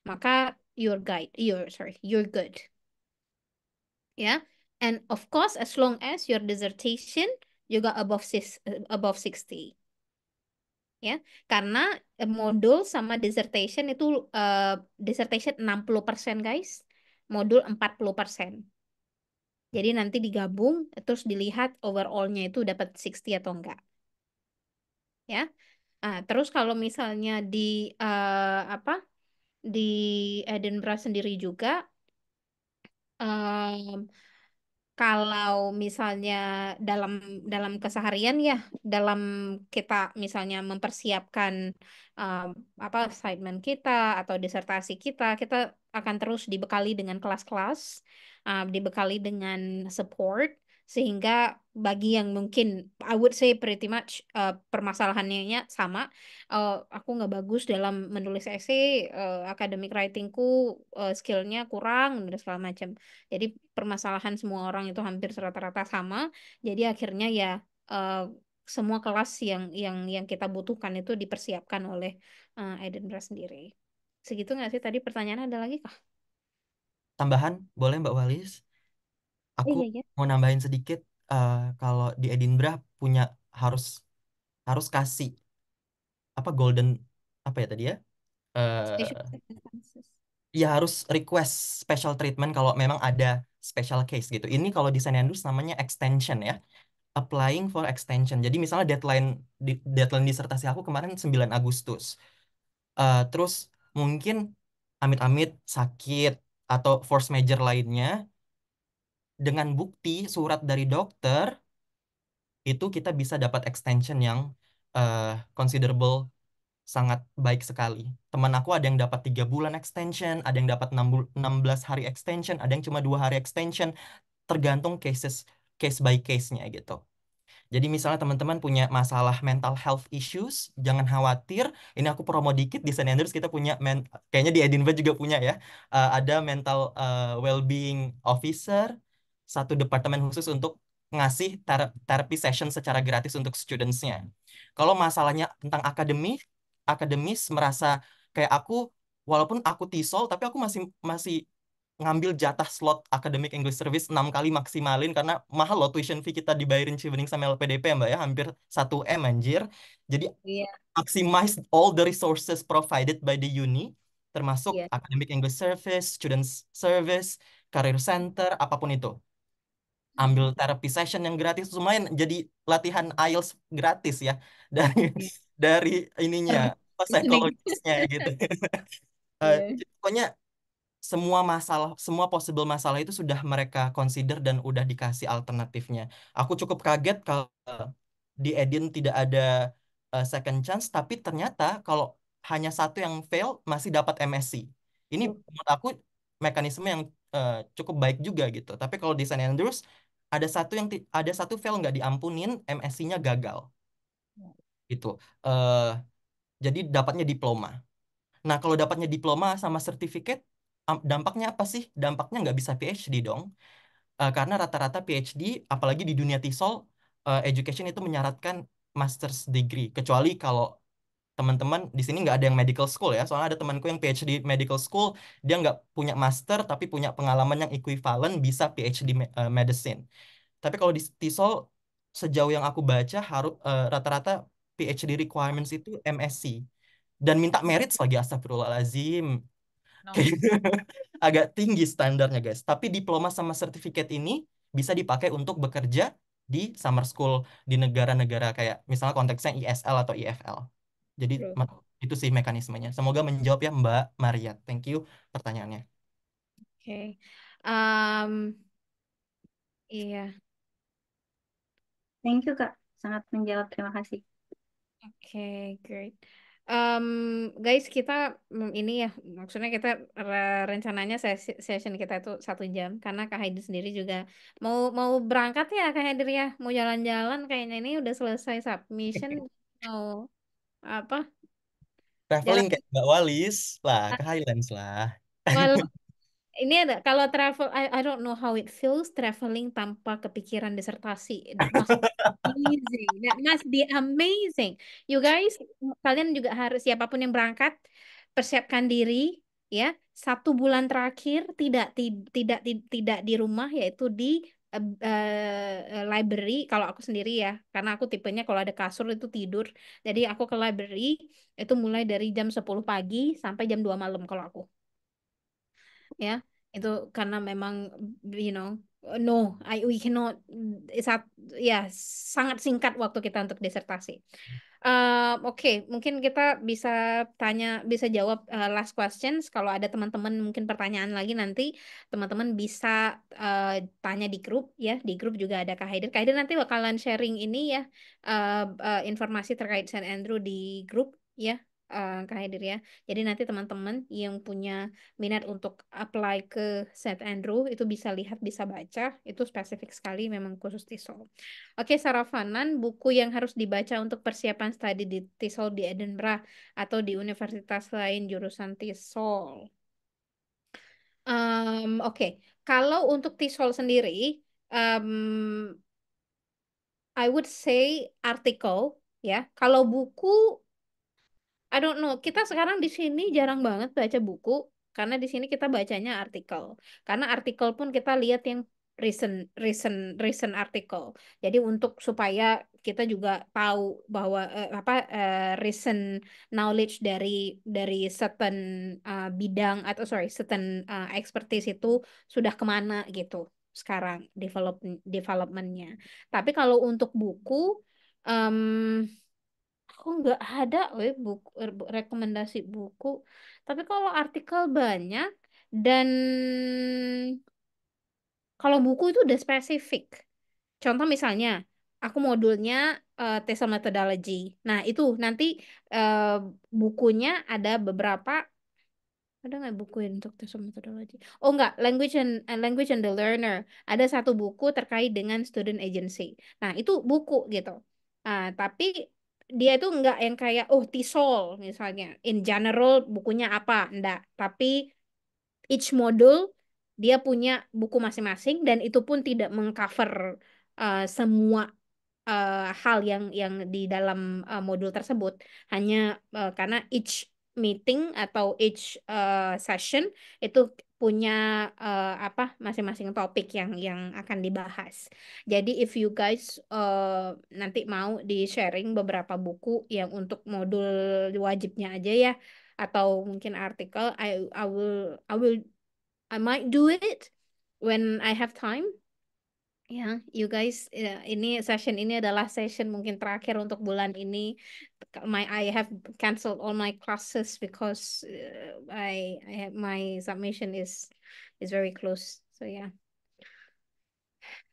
maka you're good. Ya. And of course as long as your dissertation juga above 60. Ya, karena modul sama dissertation itu dissertation 60% guys, modul 40%. Jadi nanti digabung terus dilihat overallnya itu dapat 60 atau enggak. Ya. Terus kalau misalnya di apa di Edinburgh sendiri juga em, kalau misalnya dalam dalam keseharian ya, dalam kita misalnya mempersiapkan um, apa assignment kita atau disertasi kita, kita akan terus dibekali dengan kelas-kelas, dibekali dengan support, sehingga bagi yang mungkin I would say pretty much permasalahannya sama, aku nggak bagus dalam menulis essay, academic writingku skillnya kurang dan segala macam. Jadi permasalahan semua orang itu hampir rata-rata sama. Jadi akhirnya ya eh, semua kelas yang kita butuhkan itu dipersiapkan oleh Edinburgh sendiri. Segitu nggak sih tadi pertanyaan ada lagi kah? Tambahan, boleh Mbak Walis? Aku Iya, iya. mau nambahin sedikit, kalau di Edinburgh punya harus harus kasih apa golden apa ya tadi ya? Special eh circumstances. Ya harus request special treatment kalau memang ada special case gitu. Ini kalau di St. Andrews namanya extension ya. Applying for extension. Jadi misalnya deadline disertasi aku kemarin 9 Agustus. Terus mungkin amit-amit sakit atau force major lainnya, dengan bukti surat dari dokter itu kita bisa dapat extension yang considerable sangat baik sekali. Teman aku ada yang dapat 3 bulan extension, ada yang dapat 16 hari extension, ada yang cuma 2 hari extension, tergantung case by case-nya gitu. Jadi misalnya teman-teman punya masalah mental health issues, jangan khawatir. Ini aku promo dikit di St. Andrews kita punya kayaknya di Edinburgh juga punya ya. Ada mental well-being officer, satu departemen khusus untuk ngasih therapy session secara gratis untuk students-nya. Kalau masalahnya tentang akademis merasa kayak aku, walaupun aku TESOL, tapi aku masih masih ngambil jatah slot Academic English Service 6 kali maksimalin karena mahal loh tuition fee kita dibayarin Chevening sama LPDP ya Mbak ya, hampir 1 M anjir. Jadi Iya, maximize all the resources provided by the uni, termasuk iya, Academic English Service, Students Service, Career Center, apapun itu. Ambil therapy session yang gratis, lumayan jadi latihan IELTS gratis ya dari iya. dari ininya Listening. psikologisnya gitu. Iya. Jadi pokoknya semua possible masalah itu sudah mereka consider dan udah dikasih alternatifnya. Aku cukup kaget kalau di Edin tidak ada second chance, tapi ternyata kalau hanya satu yang fail masih dapat MSc. Ini menurut aku mekanisme yang cukup baik juga gitu. Tapi kalau di St. Andrews ada satu fail nggak diampunin, MSc-nya gagal. Gitu. Eh, jadi dapatnya diploma. Nah, kalau dapatnya diploma sama sertifikat, dampaknya apa sih? Dampaknya nggak bisa PhD dong. Karena rata-rata PhD, apalagi di dunia TESOL, education itu menyaratkan master's degree. Kecuali kalau teman-teman di sini nggak ada yang medical school ya. Soalnya ada temanku yang PhD medical school, dia nggak punya master, tapi punya pengalaman yang equivalent, bisa PhD medicine. Tapi kalau di TESOL, sejauh yang aku baca, harus rata-rata PhD requirements itu MSc. Dan minta merits lagi, astagfirullahaladzim. No. Kayak agak tinggi standarnya guys. Tapi diploma sama sertifikat ini bisa dipakai untuk bekerja di summer school di negara-negara kayak misalnya konteksnya ISL atau IFL. Jadi True. itu sih mekanismenya. Semoga menjawab ya Mbak Maria. Thank you pertanyaannya. Oke. Um, iya. Thank you, Kak. Sangat menjawab. Terima kasih. Oke, great. Um, Guys, kita ini ya, maksudnya kita rencananya session kita itu 1 jam karena Kak Heidi sendiri juga mau mau berangkat ya Kak Heidi ya, mau jalan-jalan kayaknya ini udah selesai submission, mau apa? Traveling Jalan. kayak Mbak Walis lah ke Highlands lah. Well, ini ada kalau travel, I don't know how it feels traveling tanpa kepikiran disertasi. That must be amazing. That must be amazing. You guys, kalian juga harus siapapun yang berangkat persiapkan diri ya. 1 bulan terakhir tidak di rumah yaitu di library. Kalau aku sendiri ya, karena aku tipenya kalau ada kasur itu tidur. Jadi aku ke library itu mulai dari jam 10 pagi sampai jam 2 malam kalau aku ya itu karena memang you know no we cannot saat ya sangat singkat waktu kita untuk disertasi. Oke, mungkin kita bisa jawab last questions. Kalau ada teman-teman mungkin pertanyaan lagi nanti teman-teman bisa tanya di grup ya. Di grup juga ada Kak Haider. Kak Haider nanti bakalan sharing ini ya informasi terkait Saint Andrew di grup ya. Kak Haider ya. Jadi nanti teman-teman yang punya minat untuk apply ke Saint Andrew itu bisa lihat, bisa baca. Itu spesifik sekali memang khusus TESOL. Oke, Sarafanan, buku yang harus dibaca untuk persiapan studi di TESOL di Edinburgh atau di universitas lain jurusan TESOL. Oke, kalau untuk TESOL sendiri, um, I would say artikel ya. Kalau buku I don't know. Kita sekarang di sini jarang banget baca buku karena di sini kita bacanya artikel. Karena artikel pun kita lihat yang recent recent artikel. Jadi untuk supaya kita juga tahu bahwa recent knowledge dari certain bidang atau sorry certain expertise itu sudah kemana gitu sekarang developmentnya. Tapi kalau untuk buku em, aku nggak ada buku rekomendasi buku. Tapi kalau artikel banyak dan kalau buku itu udah spesifik. Contoh misalnya aku modulnya TESOL methodology. Nah, itu nanti eh, bukunya ada beberapa. Ada nggak buku untuk TESOL methodology? Oh nggak, Language and the Learner. Ada satu buku terkait dengan student agency. Nah itu buku gitu. Nah, tapi dia itu nggak yang kayak oh TESOL misalnya. In general bukunya apa? Enggak. Tapi each modul dia punya buku masing-masing dan itu pun tidak mengcover semua hal yang di dalam modul tersebut hanya karena each meeting atau each session itu punya apa masing-masing topik yang akan dibahas. Jadi if you guys nanti mau di sharing beberapa buku yang untuk modul wajibnya aja ya atau mungkin artikel I might do it when I have time. Ya, you guys, ini session ini adalah session mungkin terakhir untuk bulan ini. I have canceled all my classes because I have my submission is very close. So ya,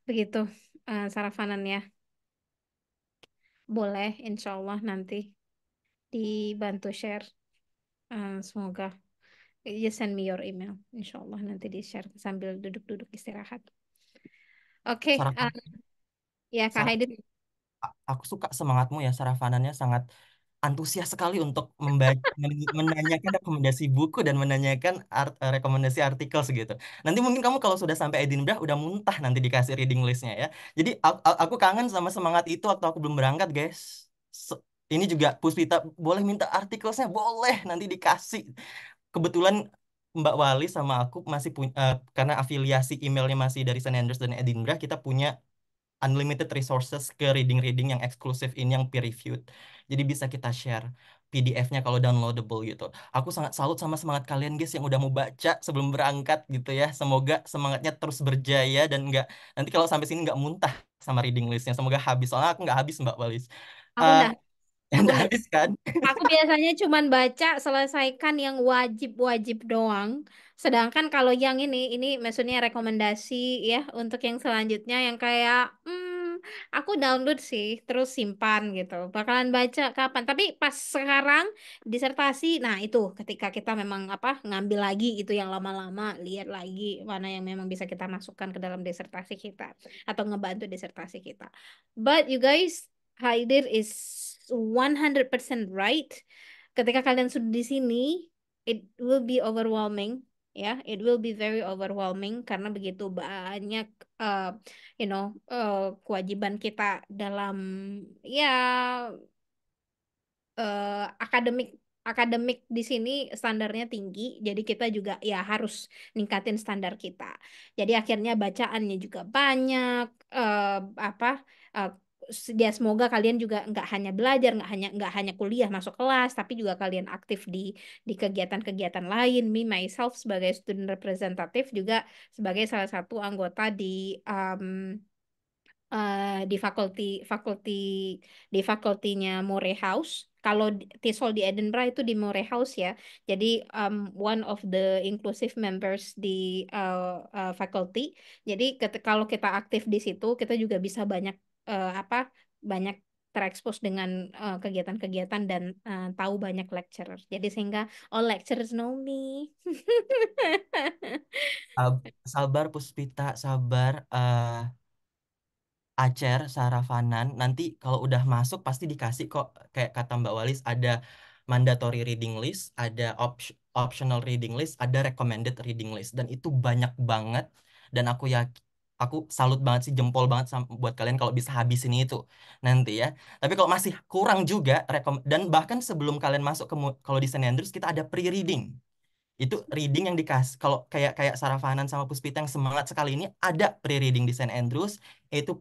begitu sarapanan ya. Boleh, insya Allah nanti dibantu share. Semoga you send me your email. Insya Allah nanti di share sambil duduk-duduk istirahat. Oke, Sarafan, ya Kak Saraf, Haidit. aku suka semangatmu ya, Sarafanannya sangat antusias sekali untuk menanyakan rekomendasi buku dan menanyakan rekomendasi artikel segitu. Nanti mungkin kamu kalau sudah sampai Edinburgh udah muntah nanti dikasih reading listnya ya. Jadi aku kangen sama semangat itu waktu aku belum berangkat, guys. Ini juga Puspita boleh minta artikelnya, boleh nanti dikasih. Kebetulan Mbak Wali sama aku masih punya karena afiliasi emailnya masih dari St Andrews dan Edinburgh, kita punya unlimited resources ke reading-reading yang eksklusif ini yang peer reviewed. Jadi bisa kita share PDF-nya kalau downloadable gitu. Aku sangat salut sama semangat kalian guys yang udah mau baca sebelum berangkat gitu ya. Semoga semangatnya terus berjaya dan nggak nanti kalau sampai sini nggak muntah sama reading listnya. Semoga habis. Soalnya aku nggak habis Mbak Walis. Aku Eh ndak, aku nggak ndak. habis kan? Aku biasanya cuman baca selesaikan yang wajib-wajib doang. Sedangkan kalau yang ini maksudnya rekomendasi ya untuk yang selanjutnya yang kayak aku download sih terus simpan gitu. Bakalan baca kapan? Tapi pas sekarang disertasi, nah itu ketika kita memang apa ngambil lagi itu yang lama-lama, lihat lagi mana yang memang bisa kita masukkan ke dalam disertasi kita atau ngebantu disertasi kita. But you guys, Haidir is 100% right. Ketika kalian sudah di sini, it will be overwhelming, ya. It will be very overwhelming karena begitu banyak, uh, kewajiban kita dalam ya akademik akademik di sini standarnya tinggi, jadi kita juga ya harus ningkatin standar kita. Jadi akhirnya bacaannya juga banyak, apa eh, ya semoga kalian juga nggak hanya belajar, nggak hanya kuliah masuk kelas, tapi juga kalian aktif di kegiatan-kegiatan lain. Me myself sebagai student representative juga sebagai salah satu anggota di fakultinya Moray House. Kalau TESOL di Edinburgh itu di Moray House ya. Jadi one of the inclusive members di faculty. Jadi kalau kita aktif di situ, kita juga bisa banyak terekspos dengan kegiatan-kegiatan dan tahu banyak lecturer. Jadi sehingga all lecturers know me. Sabar Puspita, sabar. Acer, Sarafanan, nanti kalau udah masuk pasti dikasih kok kayak kata Mbak Walis ada mandatory reading list, ada optional reading list, ada recommended reading list dan itu banyak banget dan aku salut banget sih jempol banget buat kalian kalau bisa habisin itu nanti ya. Tapi kalau masih kurang juga dan bahkan sebelum kalian masuk kalau di St. Andrews kita ada pre-reading. Itu reading yang dikasih kalau kayak kayak Sarafanan sama Puspita yang semangat sekali ini ada pre-reading di St. Andrews itu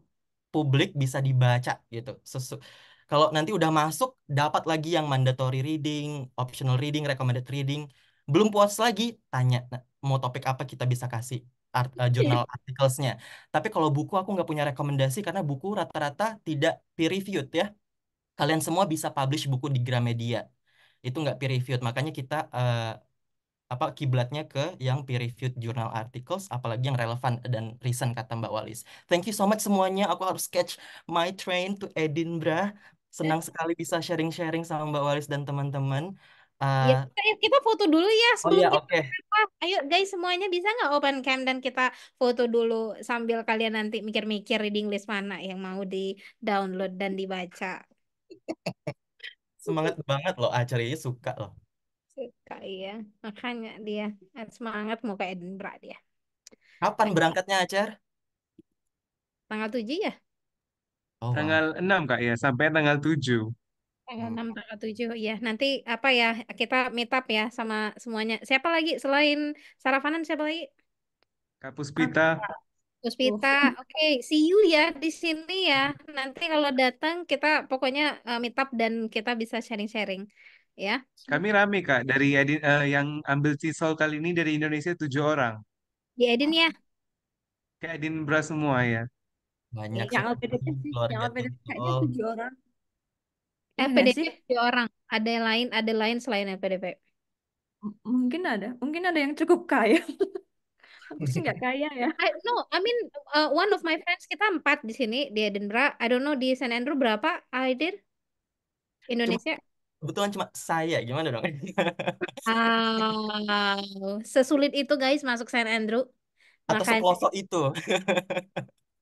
publik bisa dibaca gitu. Kalau nanti udah masuk dapat lagi yang mandatory reading, optional reading, recommended reading. Belum puas lagi tanya "Nah, mau topik apa kita bisa kasih jurnal articles-nya. Tapi kalau buku aku nggak punya rekomendasi karena buku rata-rata tidak peer reviewed ya. Kalian semua bisa publish buku di Gramedia. Itu nggak peer reviewed, makanya kita apa kiblatnya ke yang peer reviewed journal articles, apalagi yang relevan dan recent kata Mbak Walis. Thank you so much semuanya. Aku harus catch my train to Edinburgh. Senang sekali bisa sharing-sharing sama Mbak Walis dan teman-teman. Ya, Uh, kita foto dulu ya oh sebelum ya, kita oke. apa. Ayo guys semuanya bisa nggak open cam dan kita foto dulu sambil kalian nanti mikir-mikir reading list mana yang mau di-download dan dibaca. Semangat banget loh, acaranya suka loh. Suka iya. Makanya dia semangat mau ke Edinburgh dia. Kapan berangkatnya, Acar? Tanggal 7 ya? Oh, wow. Tanggal 6 Kak ya, sampai tanggal 7. Tanggal 6, tanggal 7 ya. Nanti apa ya? Kita meet up ya sama semuanya. Siapa lagi selain Sarafanan siapa lagi? Kak Aku. Puspita, Puspita. Oke, see you ya di sini ya. Nanti kalau datang kita pokoknya meet up dan kita bisa sharing-sharing ya. kami rame Kak, dari yang ambil CISOL kali ini dari Indonesia 7 orang. Di Edin ya. Ke Edinburgh semua ya. Banyak Yang sekali LPDP sih, yang keluarga LPDP kayaknya Tumsel. 7 orang. Iya nggak LPDP sih? 7 orang. Ada lain selain LPDP. Mungkin ada yang cukup kaya. Aku sih nggak kaya ya. I mean one of my friends kita 4 di sini di Edinburgh. I don't know di St Andrew berapa? Aidir Cuma Indonesia. kebetulan cuma saya, gimana dong? Wow, sesulit itu guys masuk St Andrew. Atau Makanya sepelosok itu?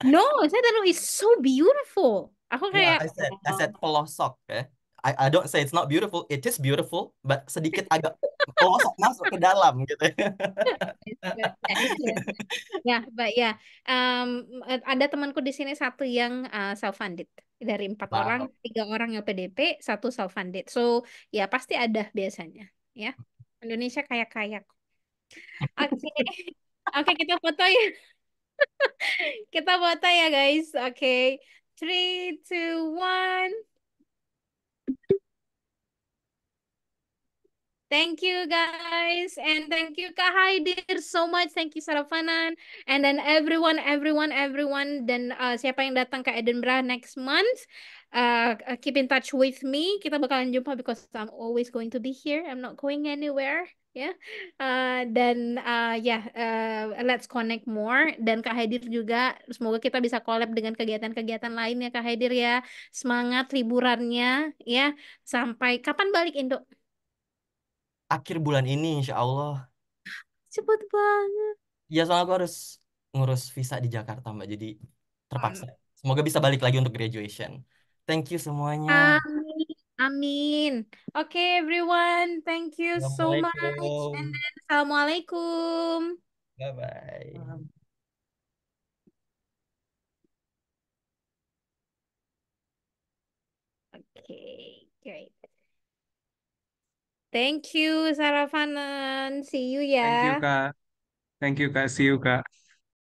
no, St Andrew is so beautiful. Aku Ya, kayak I said pelosok ya. I don't say it's not beautiful, it is beautiful, but sedikit agak pelosok masuk ke dalam gitu. it's good. That is good. Ya, Mbak ya. Em, ada temanku di sini satu yang self funded dari 4 orang, Wow. 3 orang yang PDP, satu self funded. So ya pasti ada biasanya. Ya, Indonesia kaya-kaya. Oke, oke kita foto ya, kita foto ya guys. Oke, 3, 2, 1. Thank you guys and thank you Kak Haidir so much. Thank you Sarafanan and then everyone dan siapa yang datang ke Edinburgh next month keep in touch with me. Kita bakalan jumpa because I'm always going to be here. I'm not going anywhere. Ya, dan ya let's connect more dan Kak Haidir juga semoga kita bisa collab dengan kegiatan-kegiatan lainnya Kak Haidir ya. Semangat liburannya ya. Sampai kapan balik Indo? Akhir bulan ini insya Allah. Cepet banget. Ya soalnya aku harus ngurus visa di Jakarta Mbak, jadi terpaksa. Amin. Semoga bisa balik lagi untuk graduation. Thank you semuanya. Amin. Amin. Oke, everyone. Thank you so much. And Assalamualaikum. then, Assalamualaikum. Bye-bye. Okay, great. Thank you, Sarafanan. See you Thank you ya. Kak. Thank you Kak, see you Kak.